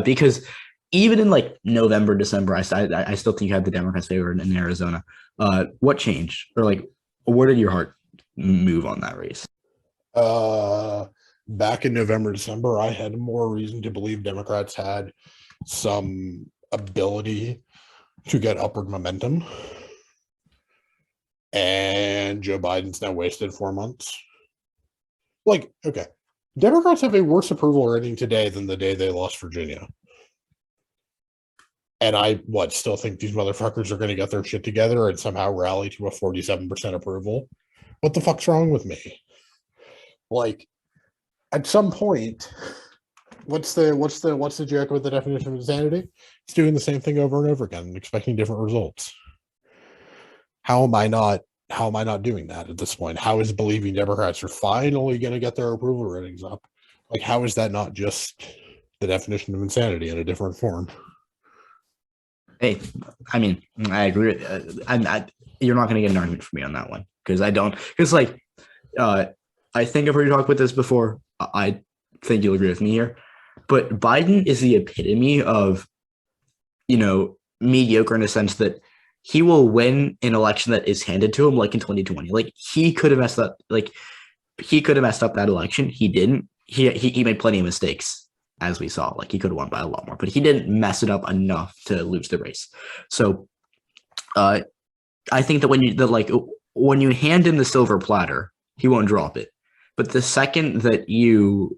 because even in like November, December, I still think you had the Democrats favored in Arizona. What changed, or like, where did your heart move on that race? Back in November, December, I had more reason to believe Democrats had some ability to get upward momentum. And Joe Biden's now wasted 4 months. Like, okay, Democrats have a worse approval rating today than the day they lost Virginia. And I still think these motherfuckers are going to get their shit together and somehow rally to a 47% approval. What the fuck's wrong with me? Like, at some point, what's the joke with the definition of insanity? It's doing the same thing over and over again and expecting different results. How am I not doing that at this point? How is believing Democrats are finally going to get their approval ratings up? Like, how is that not just the definition of insanity in a different form? Hey, I mean, I agree. You're not going to get an argument from me on that one, because I don't. Because like, I think I've heard you talk about this before. I think you'll agree with me here. But Biden is the epitome of, mediocre in a sense that he will win an election that is handed to him, like in 2020. Like, he could have messed up. Like, he could have messed up that election. He didn't. He made plenty of mistakes, as we saw. Like, he could have won by a lot more, but he didn't mess it up enough to lose the race. So, I think that when you hand him the silver platter, he won't drop it. But the second that you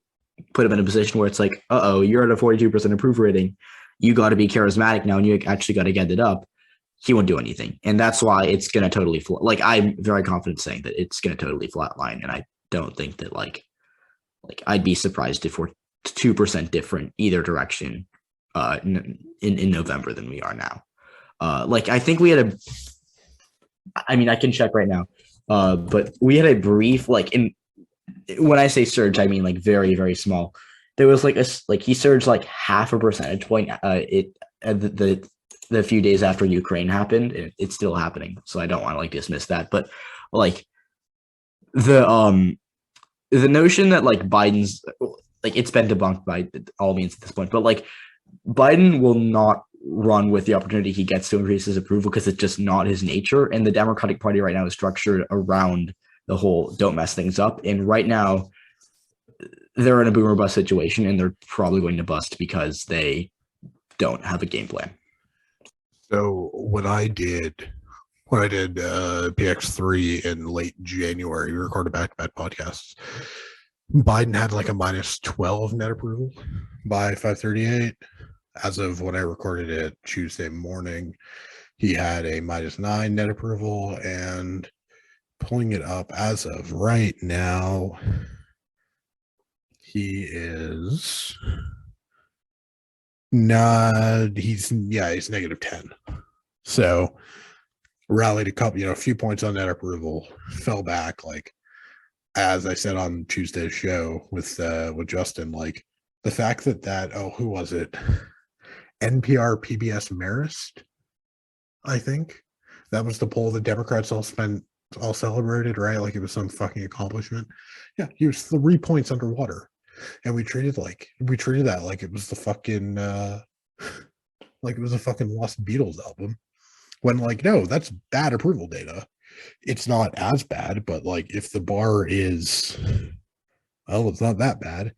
put him in a position where it's like, you're at a 42% approval rating, you got to be charismatic now, and you actually got to get it up, he won't do anything. And that's why it's going to totally like, I'm very confident saying that it's going to totally flatline. And I don't think that like I'd be surprised if we're 2% different either direction in November than we are now. I think we had I can check right now, but we had a brief, when I say surge, I mean like very, very small. There was he surged like 0.5 percentage point the few days after Ukraine happened. It's still happening, so I don't want to dismiss that. But the notion that Biden's it's been debunked by all means at this point, but Biden will not run with the opportunity he gets to increase his approval, because it's just not his nature. And the Democratic Party right now is structured around the whole don't mess things up. And right now they're in a boom or bust situation, and they're probably going to bust because they don't have a game plan. So when I did PX3 in late January, we recorded back-to-back podcasts. Biden had a -12 net approval by 5:38. As of when I recorded it Tuesday morning, he had a -9 net approval, and pulling it up as of right now, he's -10. So rallied a few points on net approval, fell back. As I said on Tuesday's show with Justin, the fact that who was it? NPR PBS Marist, I think that was the poll the Democrats all celebrated, right? It was some fucking accomplishment. Yeah, he was 3 points underwater, and we treated that like it was the fucking it was a fucking Lost Beatles album. When no, that's bad approval data. It's not as bad, but if the bar is, it's not that bad,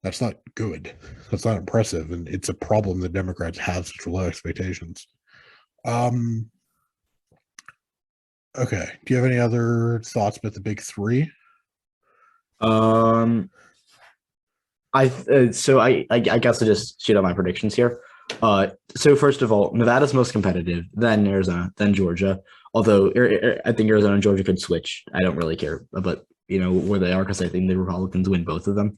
that's not good. That's not impressive, and it's a problem that Democrats have such low expectations. Okay. Do you have any other thoughts about the big three? I guess I'll just shoot out my predictions here. So first of all, Nevada's most competitive, then Arizona, then Georgia. Although I think Arizona and Georgia could switch. I don't really care about where they are, because I think the Republicans win both of them.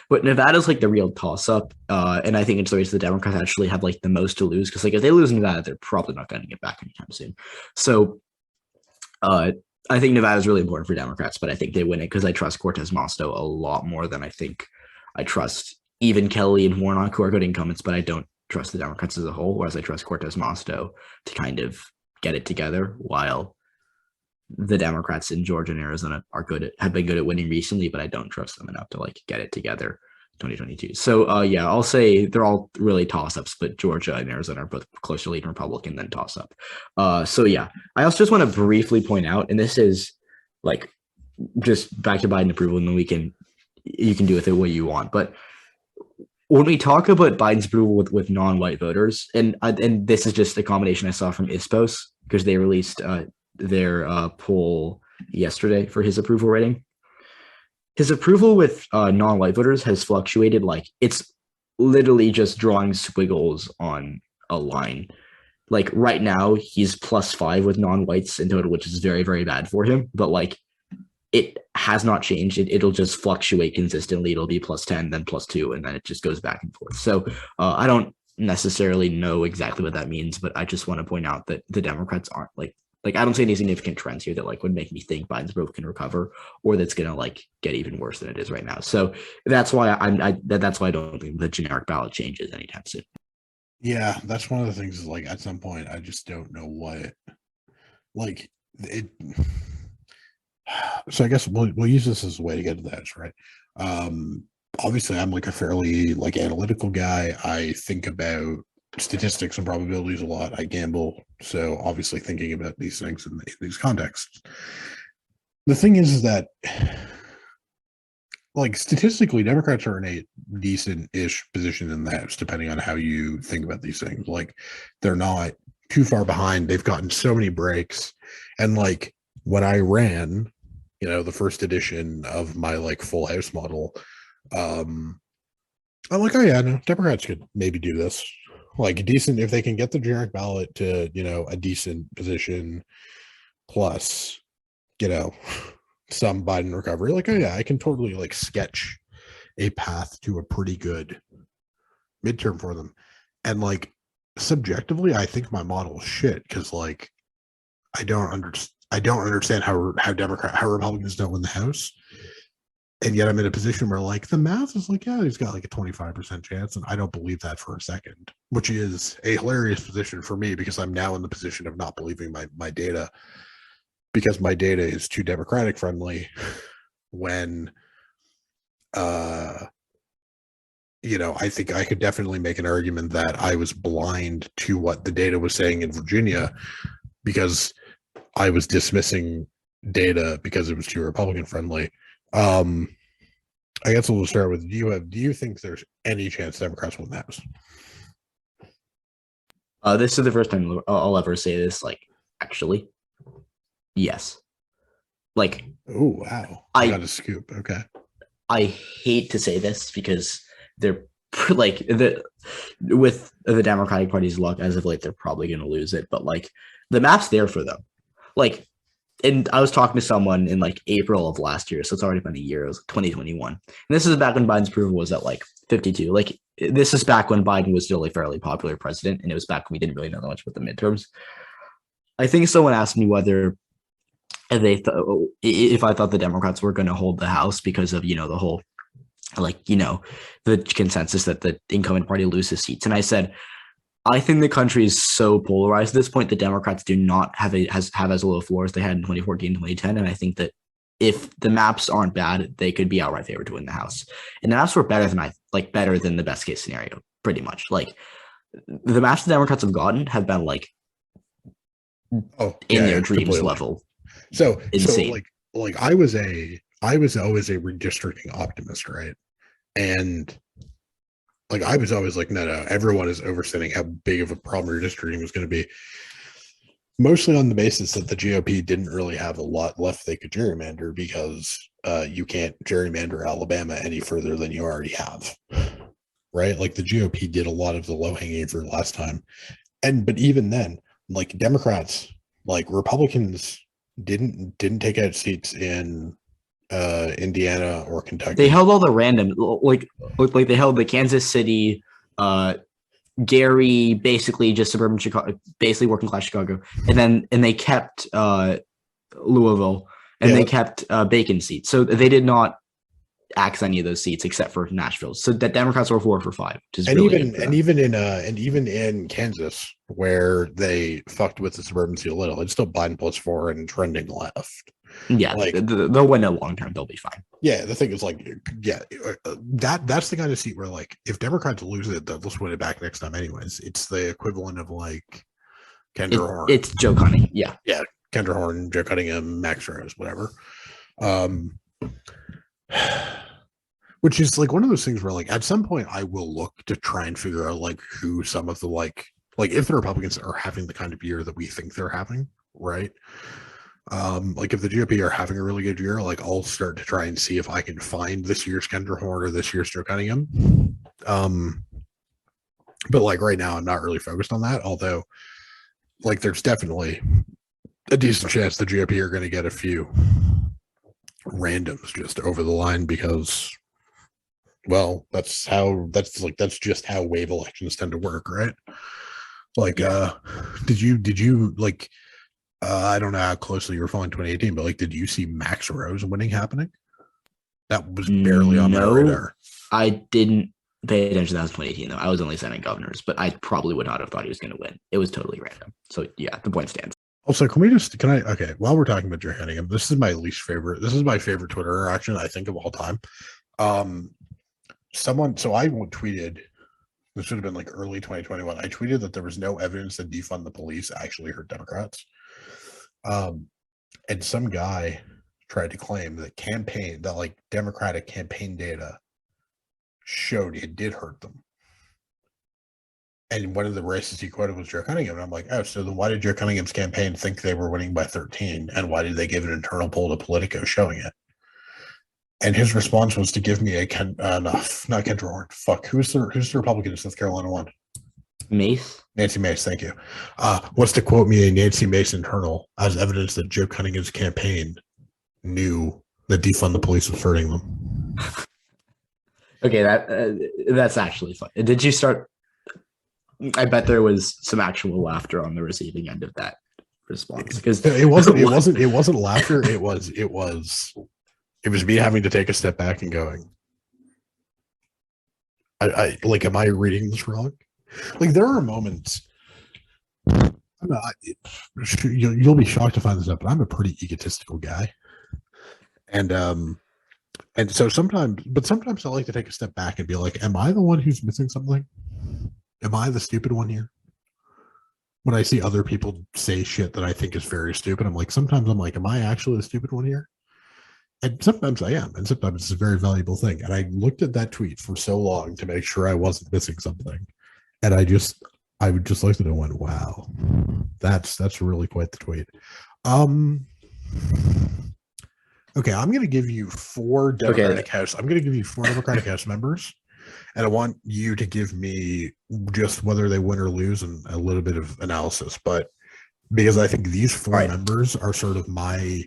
But Nevada's the real toss-up, and I think it's the race the Democrats actually have the most to lose, because if they lose Nevada, they're probably not going to get back anytime soon. So I think Nevada is really important for Democrats, but I think they win it because I trust Cortez Masto a lot more than I think I trust even Kelly and Warnock, who are good incumbents, but I don't trust the Democrats as a whole, whereas I trust Cortez Masto to kind of get it together while the Democrats in Georgia and Arizona have been good at winning recently, but I don't trust them enough to like get it together 2022. So yeah, I'll say they're all really toss-ups, but Georgia and Arizona are both closer leading Republican than toss-up. So yeah, I also just want to briefly point out, and this is like just back to Biden approval, and then you can do with it what you want. But when we talk about Biden's approval with non-white voters, and this is just a combination I saw from ISPOS because they released their poll yesterday for his approval rating. His approval with non-white voters has fluctuated. Like it's literally just drawing squiggles on a line. Like right now, he's +5 with non-whites in total, which is very, very bad for him. But like it has not changed. It'll just fluctuate consistently. It'll be +10, then +2, and then it just goes back and forth. So I don't necessarily know exactly what that means, but I just want to point out that the Democrats aren't like I don't see any significant trends here that like would make me think Biden's vote can recover or that's gonna like get even worse than it is right now. So that's why that's why I don't think the generic ballot changes anytime soon. Yeah, that's one of the things is like at some point I just don't know what like it. So I guess we'll use this as a way to get to that, right? Obviously I'm like a fairly like analytical guy. I think about statistics and probabilities a lot. I gamble, so obviously thinking about these things in these contexts. The thing is that like statistically Democrats are in a decent-ish position in the House, depending on how you think about these things. Like they're not too far behind. They've gotten so many breaks, and like when I ran, the first edition of my like full House model, I'm like, oh yeah, no, Democrats could maybe do this. Like decent, if they can get the generic ballot to, a decent position plus, some Biden recovery. Like, oh yeah, I can totally like sketch a path to a pretty good midterm for them. And like subjectively, I think my model is shit because like I don't understand how Republicans don't win the House. And yet I'm in a position where like the math is like, yeah, he's got like a 25% chance. And I don't believe that for a second, which is a hilarious position for me because I'm now in the position of not believing my data because my data is too Democratic friendly when, I think I could definitely make an argument that I was blind to what the data was saying in Virginia because I was dismissing data because it was too Republican friendly. I guess we'll start with do you think there's any chance Democrats win the House? This is the first time I'll ever say this. Like, actually, yes. Like, oh wow, I got a scoop. Okay, I hate to say this because they're like with the Democratic Party's luck as of late, they're probably going to lose it. But like, the map's there for them. Like. And I was talking to someone in like April of last year, so it's already been a year. It was 2021. And this is back when Biden's approval was at like 52. Like this is back when Biden was still a fairly popular president, and it was back when we didn't really know that much about the midterms. I think someone asked me whether if I thought the Democrats were going to hold the House because of the whole the consensus that the incumbent party loses seats, and I said. I think the country is so polarized at this point. The Democrats do not have as low a floor as they had in 2014, 2010. And I think that if the maps aren't bad, they could be outright favored to win the House. And the maps were better than the best case scenario, pretty much. Like the maps the Democrats have gotten have been like in their dreams completely. Level. So insane. So like I was always a redistricting optimist, right? And like I was always like, no, everyone is overstating how big of a problem redistricting was going to be. Mostly on the basis that the GOP didn't really have a lot left they could gerrymander because you can't gerrymander Alabama any further than you already have, right? Like the GOP did a lot of the low-hanging fruit last time, but even then, like Democrats, like Republicans didn't take out seats in Indiana or Kentucky. They held all the random, like they held the Kansas City, Gary, basically just suburban Chicago, basically working class Chicago, and they kept Louisville, and they kept Bacon seats. So they did not axe any of those seats except for Nashville. So the Democrats were 4 for 5, which is and really even good for and them. even in Kansas, where they fucked with the suburban seat a little, it's still Biden +4 and trending left. Yeah, Like, they'll win it long term. They'll be fine. yeah, the thing is, like, yeah, that's the kind of seat where, like, if Democrats lose it, they'll just win it back next time anyways. It's the equivalent of, like, Kendra Horn. It's Joe Cunningham. Yeah. Yeah, Kendra Horn, Joe Cunningham, Max Rose, whatever. Which is, like, one of those things where, like, at some point I will look to try and figure out, like, who some of the, like if the Republicans are having the kind of year that we think they're having, right? Like, if the GOP are having a really good year, like, I'll start to try and see if I can find this year's Kendra Horn or this year's Joe Cunningham. But, like, right now I'm not really focused on that, although, like, there's definitely a decent chance the GOP are going to get a few randoms just over the line because, well, that's just how wave elections tend to work, right? Like, did you like, I don't know how closely you were following 2018, but, like, did you see Max Rose winning happening? That was barely on my radar. I didn't pay attention. That was 2018, though. I was only Senate governors, but I probably would not have thought he was going to win. It was totally random. So yeah, the point stands. Also, okay, while we're talking about Joe Cunningham, this is my favorite Twitter interaction, I think, of all time. So I tweeted, this should have been like early 2021. I tweeted that there was no evidence that defund the police actually hurt Democrats. And some guy tried to claim that like Democratic campaign data showed it did hurt them. And one of the races he quoted was Joe Cunningham. And I'm like, oh, so then why did Joe Cunningham's campaign think they were winning by 13? And why did they give an internal poll to Politico showing it? And his response was to give me not Kendra Horn. Fuck, who's the Republican in South Carolina won? Mace? Nancy Mace, thank you. Was to quote me a Nancy Mace internal as evidence that Joe Cunningham's campaign knew that defund the police was hurting them. Okay, that's actually fun. Did you start? I bet there was some actual laughter on the receiving end of that response, because it wasn't laughter. It was me having to take a step back and going, I like, am I reading this wrong? Like, there are moments. You'll be shocked to find this out, but I'm a pretty egotistical guy, and so sometimes I like to take a step back and be like, am I the one who's missing something? Am I the stupid one here? When I see other people say shit that I think is very stupid, sometimes I'm like, am I actually the stupid one here? And sometimes I am, and sometimes it's a very valuable thing. And I looked at that tweet for so long to make sure I wasn't missing something. And I would just looked at it and went, wow, that's really quite the tweet. Okay, I'm going to give you 4 Democratic House. I'm going to give you 4 Democratic House members, and I want you to give me just whether they win or lose and a little bit of analysis. But because I think these 4 members are sort of my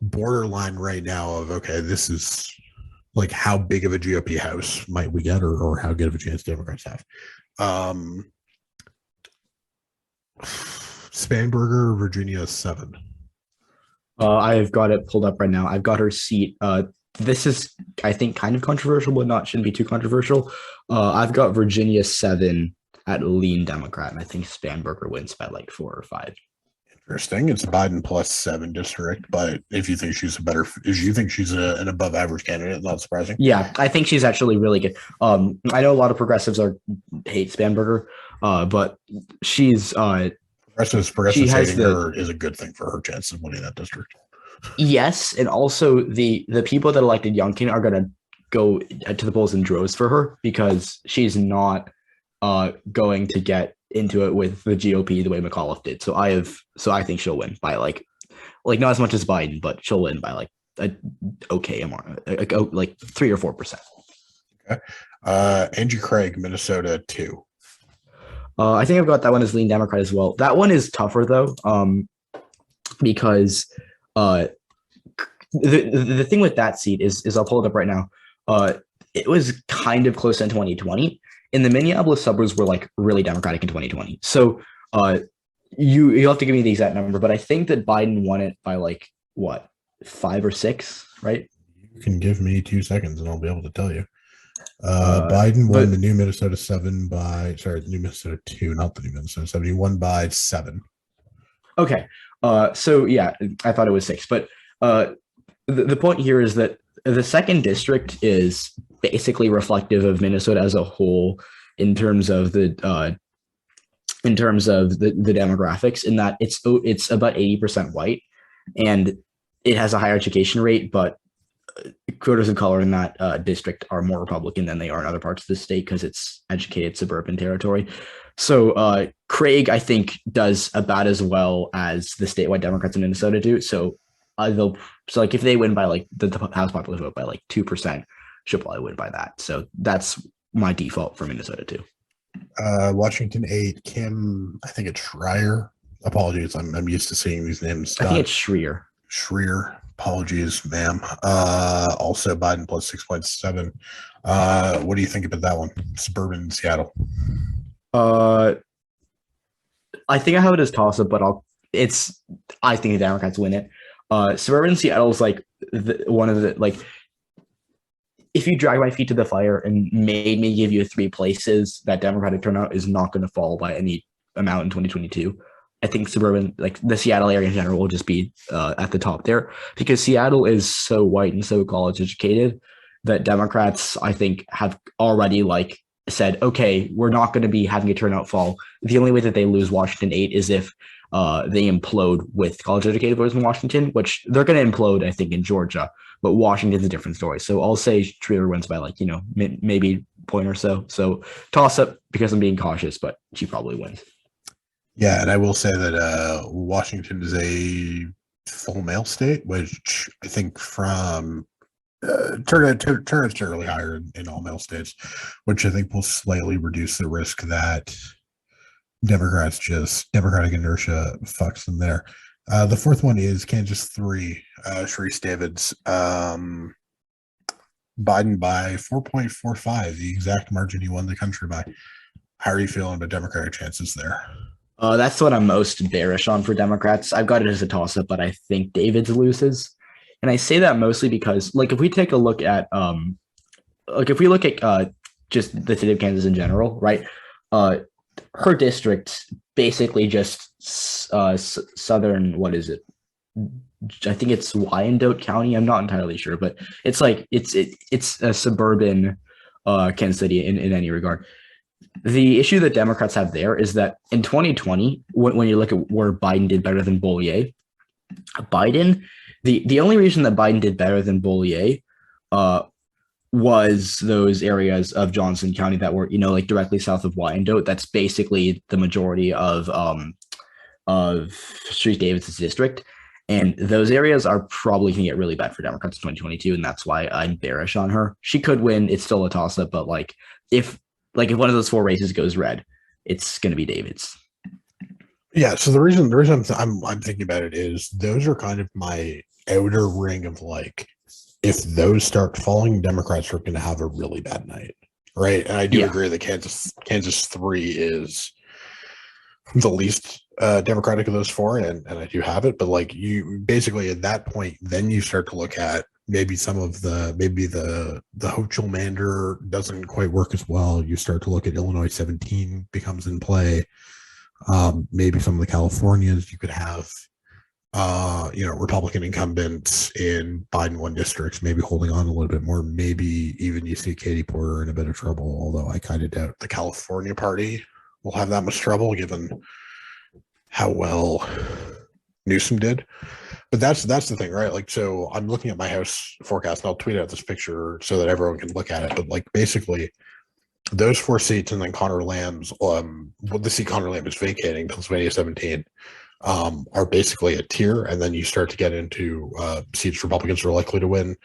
borderline right now of, okay, this is like, how big of a GOP House might we get, or how good of a chance Democrats have. Spanberger, Virginia 7. I've got it pulled up right now. I've got her seat. This is, I think, kind of controversial, but shouldn't be too controversial. I've got Virginia 7 at lean Democrat, and I think Spanberger wins by like 4 or 5. Interesting. It's a Biden +7 district, but if you think she's an above average candidate, not surprising. Yeah, I think she's actually really good. I know a lot of progressives hate Spanberger, but she's Progressives hating her is a good thing for her chances of winning that district. Yes, and also the people that elected Youngkin are going to go to the polls in droves for her, because she's not going to get into it with the GOP the way McAuliffe did. So I think she'll win by like not as much as Biden, but she'll win by like like 3 or 4%. Okay. Angie Craig, Minnesota 2. I think I've got that one as lean Democrat as well. That one is tougher though, because the thing with that seat is I'll pull it up right now. It was kind of close in 2020. In the Minneapolis suburbs were like really Democratic in 2020. So you'll have to give me the exact number, but I think that Biden won it by like what, 5 or 6, right? You can give me 2 seconds and I'll be able to tell you. Biden won the New Minnesota 2, not the New Minnesota 7. He won by 7. Okay. So yeah, I thought it was 6, but the point here is that the second district is basically reflective of Minnesota as a whole in terms of the demographics, in that it's about 80% white, and it has a higher education rate, but voters of color in that district are more Republican than they are in other parts of the state because it's educated suburban territory. So Craig, I think, does about as well as the statewide Democrats in Minnesota do. So like if they win by like the House popular vote by like 2%, she'll probably win by that. So that's my default for Minnesota too. Washington 8, Kim, I think it's Schreier. Apologies, I'm used to seeing these names. I think it's Schreier. Schreier. Apologies, ma'am. Also Biden plus 6.7. What do you think about that one? Suburban Seattle. I think I have it as toss up, but I think the Democrats win it. Suburban Seattle is like one of the, like, if you drag my feet to the fire and made me give you 3 places, that Democratic turnout is not going to fall by any amount in 2022. I think suburban, like the Seattle area in general, will just be at the top there because Seattle is so white and so college educated that Democrats, I think, have already like said, okay, we're not going to be having a turnout fall. The only way that they lose Washington 8 is if they implode with college educated voters in Washington, which they're going to implode, I think, in Georgia, but Washington's a different story. So I'll say Schreier wins by like, maybe a point or so. So toss up because I'm being cautious, but she probably wins. Yeah, and I will say that Washington is a full male state, which I think from turnout's generally higher in all male states, which I think will slightly reduce the risk that Democratic inertia fucks them there. The fourth one is Kansas 3, Sharice Davids. Biden by 4.45, the exact margin he won the country by. How are you feeling about Democratic chances there? That's what I'm most bearish on for Democrats. I've got it as a toss-up, but I think Davids loses. And I say that mostly because, like, if we take a look at, just the state of Kansas in general, right? Her district basically just southern, what is it? I think it's Wyandotte County. I'm not entirely sure, but it's like it's a suburban Kansas City in any regard. The issue that Democrats have there is that in 2020, when you look at where Biden did better than Bollier, the only reason that Biden did better than Bollier was those areas of Johnson County that were, like directly south of Wyandotte. That's basically the majority of Sharice Davids' district. And those areas are probably going to get really bad for Democrats in 2022. And that's why I'm bearish on her. She could win. It's still a toss up, but if one of those 4 races goes red, it's going to be Davids. Yeah. So the reason I'm thinking about it is those are kind of my outer ring of like, if those start falling, Democrats are going to have a really bad night, right? And I do agree that Kansas 3 is the least Democratic of those 4, and I do have it. But like you basically at that point, then you start to look at maybe the Hochul-Mander doesn't quite work as well. You start to look at Illinois 17 becomes in play. Maybe some of the Californias you could have, Republican incumbents in Biden 1 districts, maybe holding on a little bit more. Maybe even you see Katie Porter in a bit of trouble, although I kind of doubt the California party will have that much trouble given how well Newsom did. But that's the thing, right? Like, so I'm looking at my house forecast, and I'll tweet out this picture so that everyone can look at it. But like, basically, those 4 seats, and then Connor Lamb's, the seat Connor Lamb is vacating, Pennsylvania 17, are basically a tier, and then you start to get into seats Republicans are likely to win.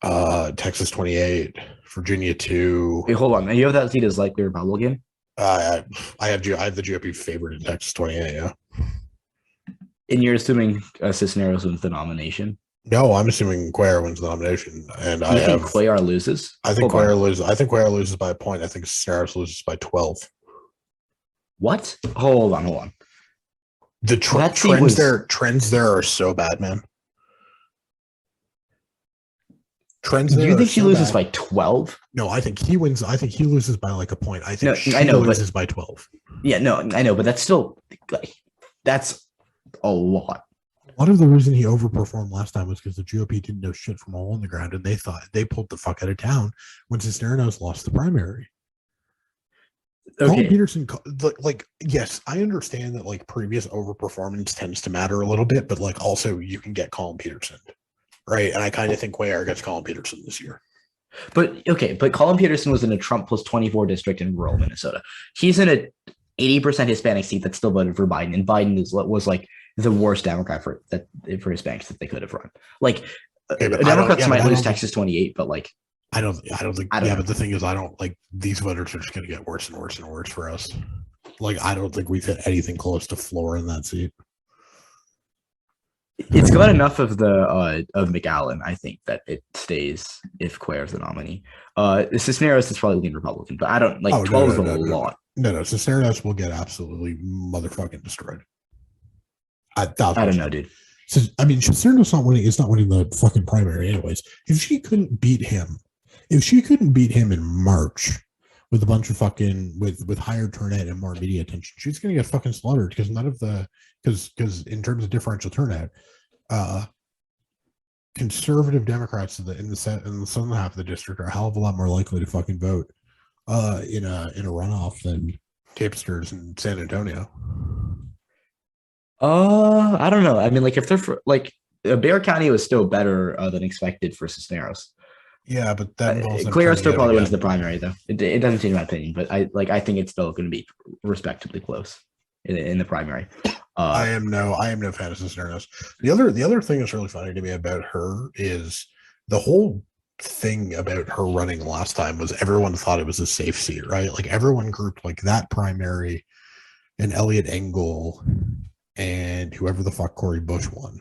Texas 28, Virginia 2. Wait, hold on. You have that seat as likely Republican? I have the GOP favorite in Texas 28. Yeah. And you're assuming Cisneros wins the nomination? No, I'm assuming Cuellar wins the nomination, and I think Cuellar loses. I think Cuellar loses. I think Cuellar loses by a point. I think Cisneros loses by 12. What? Hold on. The trends there are so bad, man. Trends Do there you are think she so loses bad. by 12? No, I think he wins. I think he loses by like a point. I think No, she I know, loses but by 12. yeah, no, I know, but that's still like that's a lot. A lot of the reason he overperformed last time was because the GOP didn't know shit from a hole in the ground, and they thought they pulled the fuck out of town when Cisneros lost the primary. Colin Okay, Peterson, like, yes, I understand that like previous overperformance tends to matter a little bit, but like also you can get Colin Peterson, right? And I kind of think Cuellar gets Colin Peterson this year. but Colin Peterson was in a Trump plus 24 district in rural Minnesota. He's in a 80% Hispanic seat that still voted for Biden, and Biden was like the worst Democrat for Hispanics that they could have run. Like Okay, but Democrats might lose think, Texas 28, but like I don't think, I don't yeah, know. but the thing is, I don't like these voters are just going to get worse and worse and worse for us. Like, I don't think we've hit anything close to floor in that seat. It's got enough of the of McAllen, I think, that it stays if Cuellar's the nominee. Cisneros is probably lean Republican, but I don't like 12 is a lot. No, Cisneros will get absolutely motherfucking destroyed. I don't know, dude. So, I mean, Cisneros not winning is not winning the fucking primary anyways. If she couldn't beat him in March with a bunch of fucking with higher turnout and more media attention, she's gonna get fucking slaughtered because none of the because in terms of differential turnout, conservative Democrats in the southern half of the district are a hell of a lot more likely to fucking vote in a runoff than tapesters in San Antonio. I don't know. I mean, like if they're like Bear County was still better than expected for Cisneros. Yeah, but that Cuellar still probably wins the primary, though. It doesn't change my opinion, but I think it's still going to be respectably close in the primary. I am no fan of Cisneros. The other thing that's really funny to me about her is the whole thing about her running last time was everyone thought it was a safe seat, right? Like everyone grouped like that primary and Elliot Engel and whoever the fuck Cori Bush won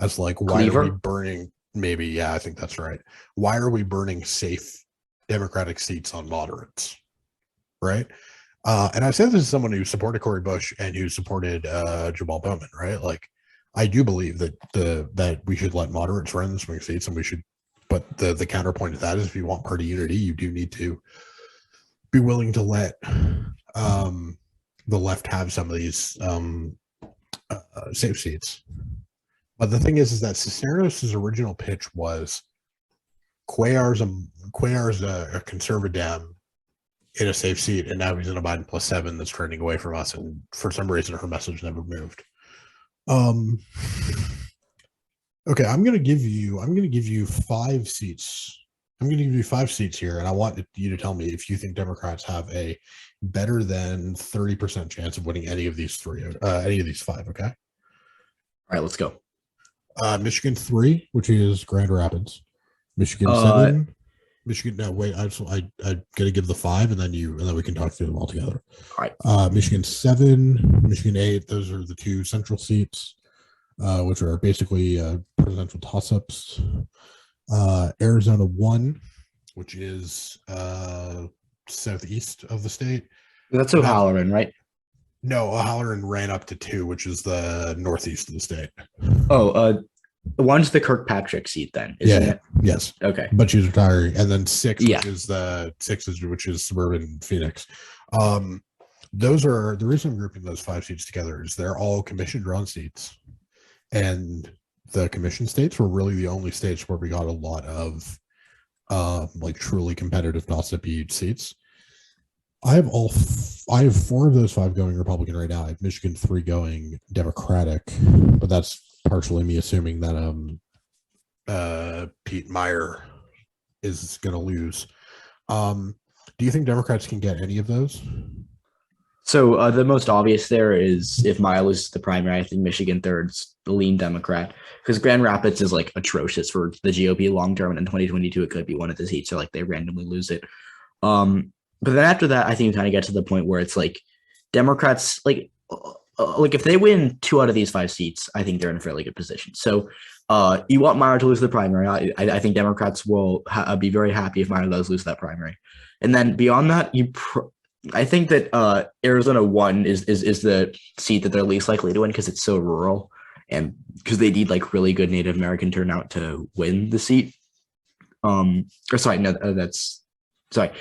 as like why Cleaver? are we burning? Maybe, yeah, I think that's right. Why are we burning safe Democratic seats on moderates, right? And I said this as someone who supported Cori Bush and who supported Jamal Bowman, right? Like, I do believe that that we should let moderates run the swing seats, and we should. But the counterpoint to that is, if you want party unity, you do need to be willing to let the left have some of these safe seats. But the thing is that Cisneros' original pitch was Cuellar's a conservative in a safe seat, and now he's in a Biden +7 that's trending away from us, and for some reason her message never moved. Okay, I'm gonna give you 5 seats. I'm gonna give you 5 seats here, and I want you to tell me if you think Democrats have a better than 30% chance of winning any of these 5. Okay. All right, let's go. Michigan 3, which is Grand Rapids. Michigan 7. Michigan. No, wait. I gotta give the 5, and then we can talk through them all together. All right. Michigan 7, Michigan 8. Those are the 2 central seats, which are basically presidential toss-ups. Arizona 1, which is southeast of the state. That's O'Halloran, right? No, O'Halloran ran up to 2, which is the northeast of the state. Oh, one's the Kirkpatrick seat then, isn't it? Yes. Okay. But she's retiring. And then 6, which is suburban Phoenix. Those are the reason I'm grouping those 5 seats together is they're all commission drawn seats. And the commission states were really the only states where we got a lot of like truly competitive toss-up seats. I have 4 of those 5 going Republican right now. I have Michigan 3 going Democratic, but that's partially me assuming that Pete Meyer is going to lose. Do you think Democrats can get any of those? So the most obvious there is if Meyer loses the primary, I think Michigan 3rd's the lean Democrat because Grand Rapids is like atrocious for the GOP long term, and in 2022 it could be one of the seats, so like they randomly lose it. But then after that, I think you kind of get to the point where it's like Democrats, like if they win 2 out of these 5 seats, I think they're in a fairly good position. So you want Meyer to lose the primary. I think Democrats will be very happy if Meyer does lose that primary. And then beyond that, I think that Arizona 1 is the seat that they're least likely to win because it's so rural and because they need like really good Native American turnout to win the seat. Or sorry, no, that's sorry.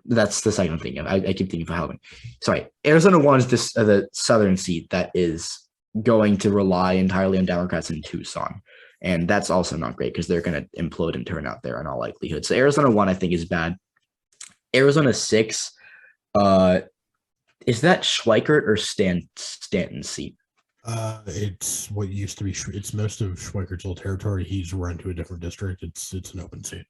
That's the second thing. I keep thinking of Wyoming. Sorry, Arizona 1 is this the southern seat that is going to rely entirely on Democrats in Tucson, and that's also not great because they're going to implode and turn out there in all likelihood. So Arizona 1, I think, is bad. Arizona 6, is that Schweikert or Stanton's seat? It's what used to be. It's most of Schweikert's old territory. He's run to a different district. It's an open seat.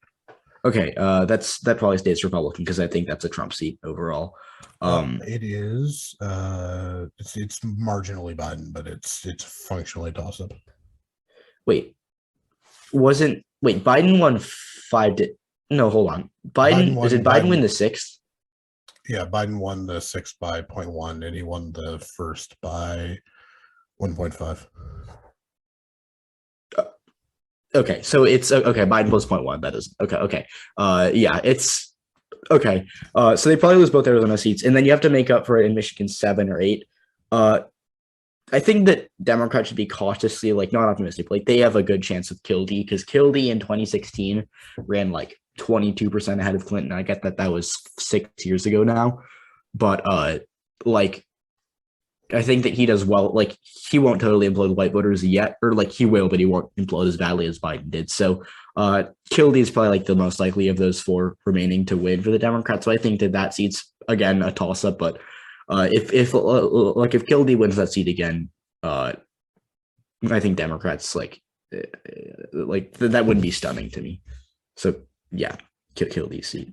Okay, that probably stays Republican because I think that's a Trump seat overall. It is. It's marginally Biden, but it's functionally toss up. Wait, Biden won 5 to no, hold on. Biden win the 6th? Yeah, Biden won the 6th by 0.1, and he won the 1st by 1.5. Okay, so it's okay. Biden plus 0.1. That is okay. Yeah, it's okay. So they probably lose both Arizona seats, and then you have to make up for it in Michigan 7 or 8. I think that Democrats should be cautiously, like, not optimistic. Like, they have a good chance of Kildee because Kildee in 2016 ran like 22% ahead of Clinton. I get that was 6 years ago now, but like, I think that he does well. Like, he won't totally implode white voters yet, or like he will, but he won't implode as badly as Biden did. So Kildee is probably like the most likely of those 4 remaining to win for the Democrats. So I think that seat's again a toss up. But if Kildee wins that seat again, I think Democrats like that wouldn't be stunning to me. So yeah, Kildee's seat.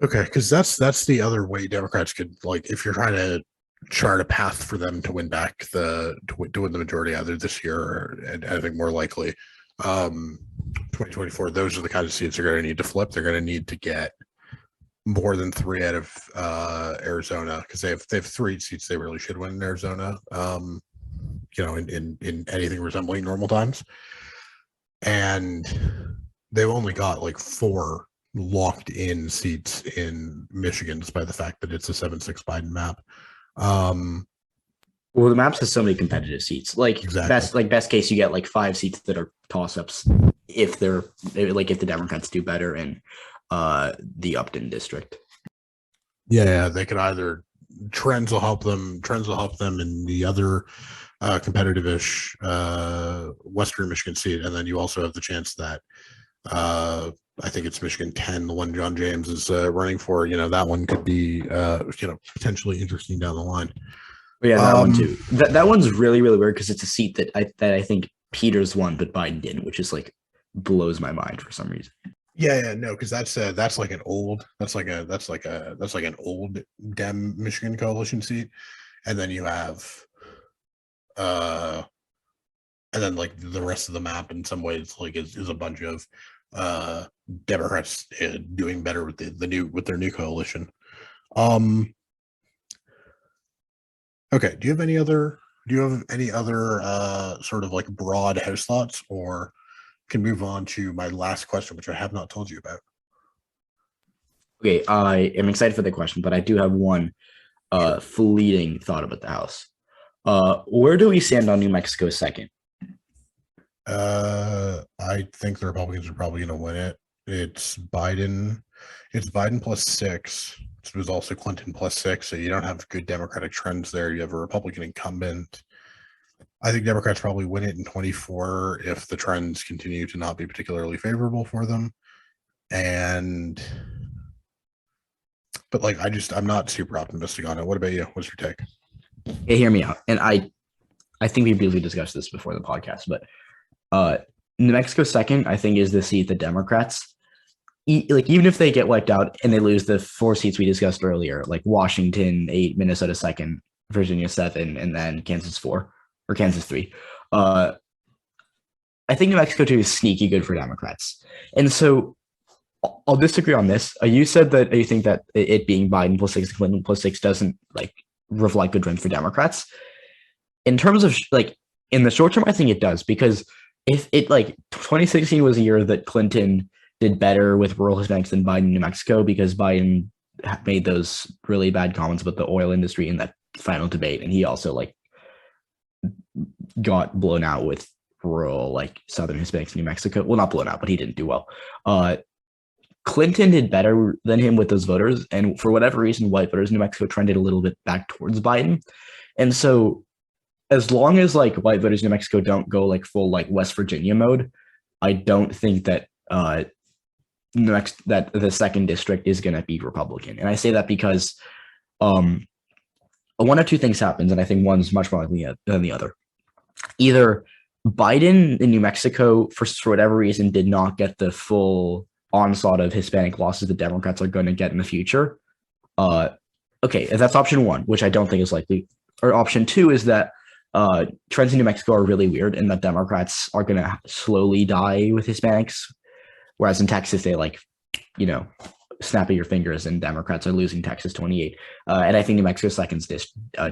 Okay, because that's the other way Democrats could, like, if you're trying to chart a path for them to win back to win the majority either this year or, and I think more likely 2024, those are the kinds of seats they're going to need to flip. They're going to need to get more than 3 out of Arizona because they have 3 seats they really should win in Arizona, in anything resembling normal times, and they've only got like 4 locked in seats in Michigan, despite the fact that it's a 7-6 Biden map. Well, the maps has so many competitive seats. Like, exactly. best case, you get like 5 seats that are toss-ups if the Democrats do better in the Upton district. Yeah, they could either trends will help them in the other competitive-ish Western Michigan seat, and then you also have the chance that I think it's Michigan 10, the one John James is running for. That one could be potentially interesting down the line. Yeah, that one too. That one's really, really weird because it's a seat that I think Peters won, but Biden didn't, which is like blows my mind for some reason. Yeah, no, because that's like an old Dem Michigan coalition seat, and then you have and then like the rest of the map in some ways like is a bunch of Democrats doing better with their new coalition. Okay, do you have any other sort of like broad house thoughts, or can move on to my last question, which I have not told you about? Okay, I am excited for the question, but I do have one fleeting thought about the House. Where do we stand on New Mexico second? I think the Republicans are probably going to win it. It's Biden plus 6. It was also Clinton plus 6, so you don't have good Democratic trends there. You have a Republican incumbent. I think Democrats probably win it in 24 if the trends continue to not be particularly favorable for them. But like, I'm not super optimistic on it. What about you? What's your take? Hey, hear me out. And I think we briefly discussed this before the podcast, but New Mexico second, I think, is the seat the Democrats, even if they get wiped out and they lose the 4 seats we discussed earlier, like Washington 8, Minnesota 2nd, Virginia 7, and then Kansas 4 or Kansas 3. I think New Mexico 2 is sneaky good for Democrats. And so I'll disagree on this. You said that you think that it being Biden plus 6, Clinton plus 6 doesn't like reflect good trends for Democrats. In terms of like in the short term, I think it does, because if it like 2016 was a year that Clinton did better with rural Hispanics than Biden in New Mexico because Biden made those really bad comments about the oil industry in that final debate. And he also like got blown out with rural, like Southern Hispanics in New Mexico. Well, not blown out, but he didn't do well. Clinton did better than him with those voters. And for whatever reason, white voters in New Mexico trended a little bit back towards Biden. And so as long as like white voters in New Mexico don't go like full like West Virginia mode, I don't think that that the second district is going to be Republican. And I say that because one of two things happens, and I think one's much more likely than the other. Either Biden in New Mexico, for whatever reason, did not get the full onslaught of Hispanic losses the Democrats are going to get in the future. Okay, that's option one, which I don't think is likely. Or option two is that trends in New Mexico are really weird and that Democrats are going to slowly die with Hispanics. Whereas in Texas, they like, snap at your fingers and Democrats are losing Texas 28. And I think New Mexico second's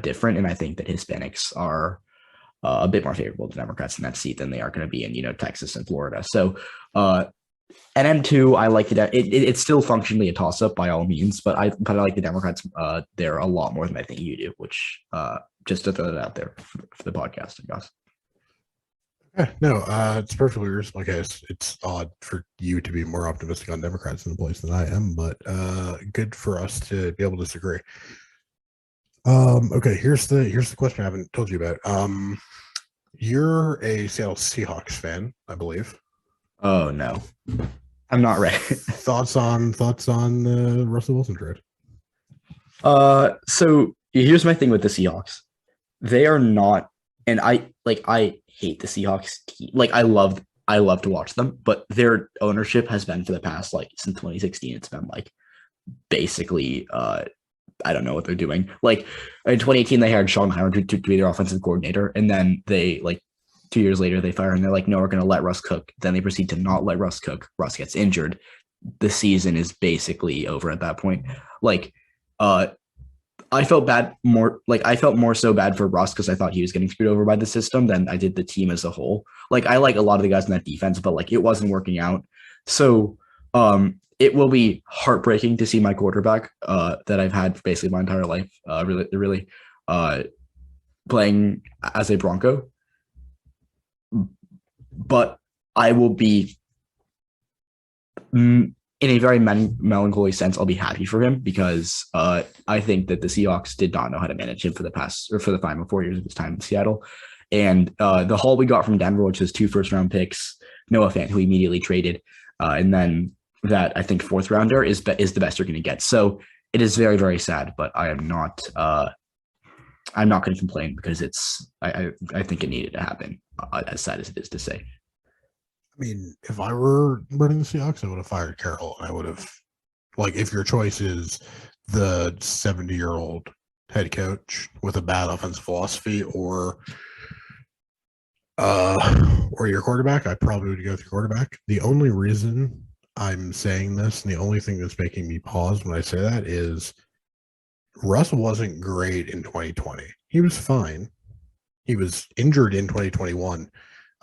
different. And I think that Hispanics are a bit more favorable to Democrats in that seat than they are going to be in, Texas and Florida. So NM2, I like it. It's still functionally a toss-up by all means, but I like the Democrats there a lot more than I think you do, which just to throw that out there for the podcast, I guess. Yeah, no, it's perfectly reasonable case. It's odd for you to be more optimistic on Democrats in the place than I am, but good for us to be able to disagree. Okay, here's the question I haven't told you about. You're a Seattle Seahawks fan, I believe. Oh no, I'm not ready. Thoughts on Russell Wilson trade? So here's my thing with the Seahawks. They are not, and I hate the Seahawks team. Like I love to watch them, but their ownership has been for the past since 2016. It's been basically I don't know what they're doing. Like in 2018, they hired Sean Howard to be their offensive coordinator, and then they 2 years later they fire him. They're like, no, we're going to let Russ cook. Then they proceed to not let Russ cook. Russ gets injured. The season is basically over at that point. I felt more so bad for Russ because I thought he was getting screwed over by the system than I did the team as a whole. I like a lot of the guys in that defense, but it wasn't working out. So it will be heartbreaking to see my quarterback that I've had for basically my entire life really playing as a Bronco. But I will be in a very melancholy sense, I'll be happy for him because I think that the Seahawks did not know how to manage him for the final 4 years of his time in Seattle. And the haul we got from Denver, which was 2 first-round picks, Noah Fant, who immediately traded, and then that I think 4th rounder is the best you're going to get. So it is very, very sad, but I'm not going to complain because I think it needed to happen, as sad as it is to say. I mean, if I were running the Seahawks, I would have fired Carroll. I would have, if your choice is the 70-year-old head coach with a bad offensive philosophy or your quarterback, I probably would go with your quarterback. The only reason I'm saying this, and the only thing that's making me pause when I say that is Russ wasn't great in 2020. He was fine. He was injured in 2021.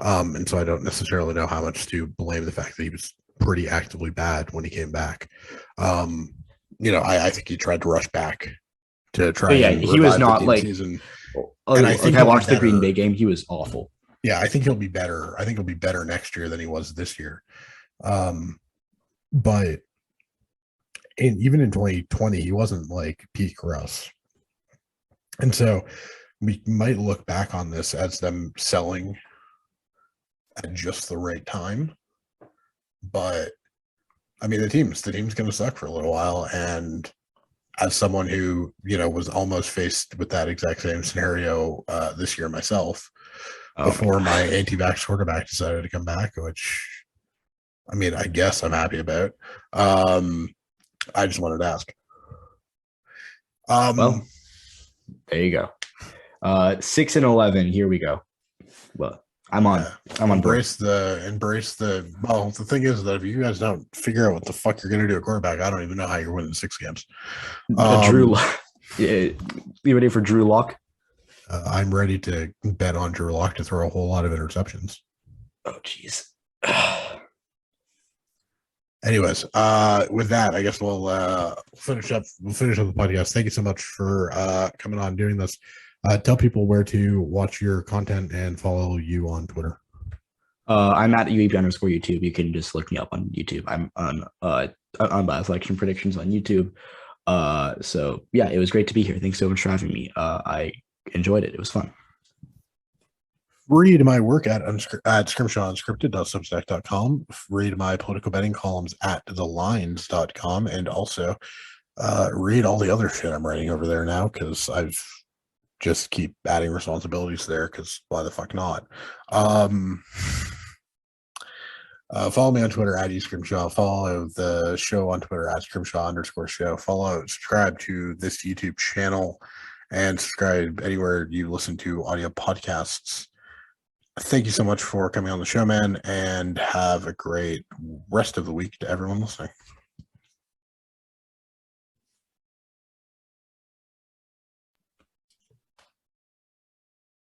And so I don't necessarily know how much to blame the fact that he was pretty actively bad when he came back. I think he tried to rush back to try. Yeah, he was not season. And I watched the Green Bay game. He was awful. Yeah, I think he'll be better. I think he'll be better next year than he was this year. But even in 2020, he wasn't peak Russ. And so we might look back on this as them selling at just the right time. But I mean, the team's going to suck for a little while. And as someone who, was almost faced with that exact same scenario this year myself, before my anti-vax quarterback decided to come back, which, I mean, I guess I'm happy about. I just wanted to ask. Well, there you go. 6-11. Here we go. Well, I'm on embrace the well, the thing is that if you guys don't figure out what the fuck you're gonna do at quarterback, I don't even know how you're winning 6 games. Drew, you ready for Drew Lock? I'm ready to bet on Drew Lock to throw a whole lot of interceptions. Oh jeez. Anyways, with that, I guess we'll finish up the podcast. Thank you so much for coming on and doing this. Tell people where to watch your content and follow you on Twitter. I'm at UEP_YouTube. You can just look me up on YouTube. I'm on Unbiased Election Predictions on YouTube. So yeah, it was great to be here. Thanks so much for having me. I enjoyed it. It was fun. Read my work at Scrimshaw Unscripted.substack.com. Read my political betting columns at thelines.com, and also read all the other shit I'm writing over there now, because I've just keep adding responsibilities there, because why the fuck not? Follow me on Twitter at Scrimshaw. Follow the show on Twitter at Scrimshaw_show. Subscribe to this YouTube channel, and subscribe anywhere you listen to audio podcasts. Thank you so much for coming on the show, man, and have a great rest of the week to everyone listening.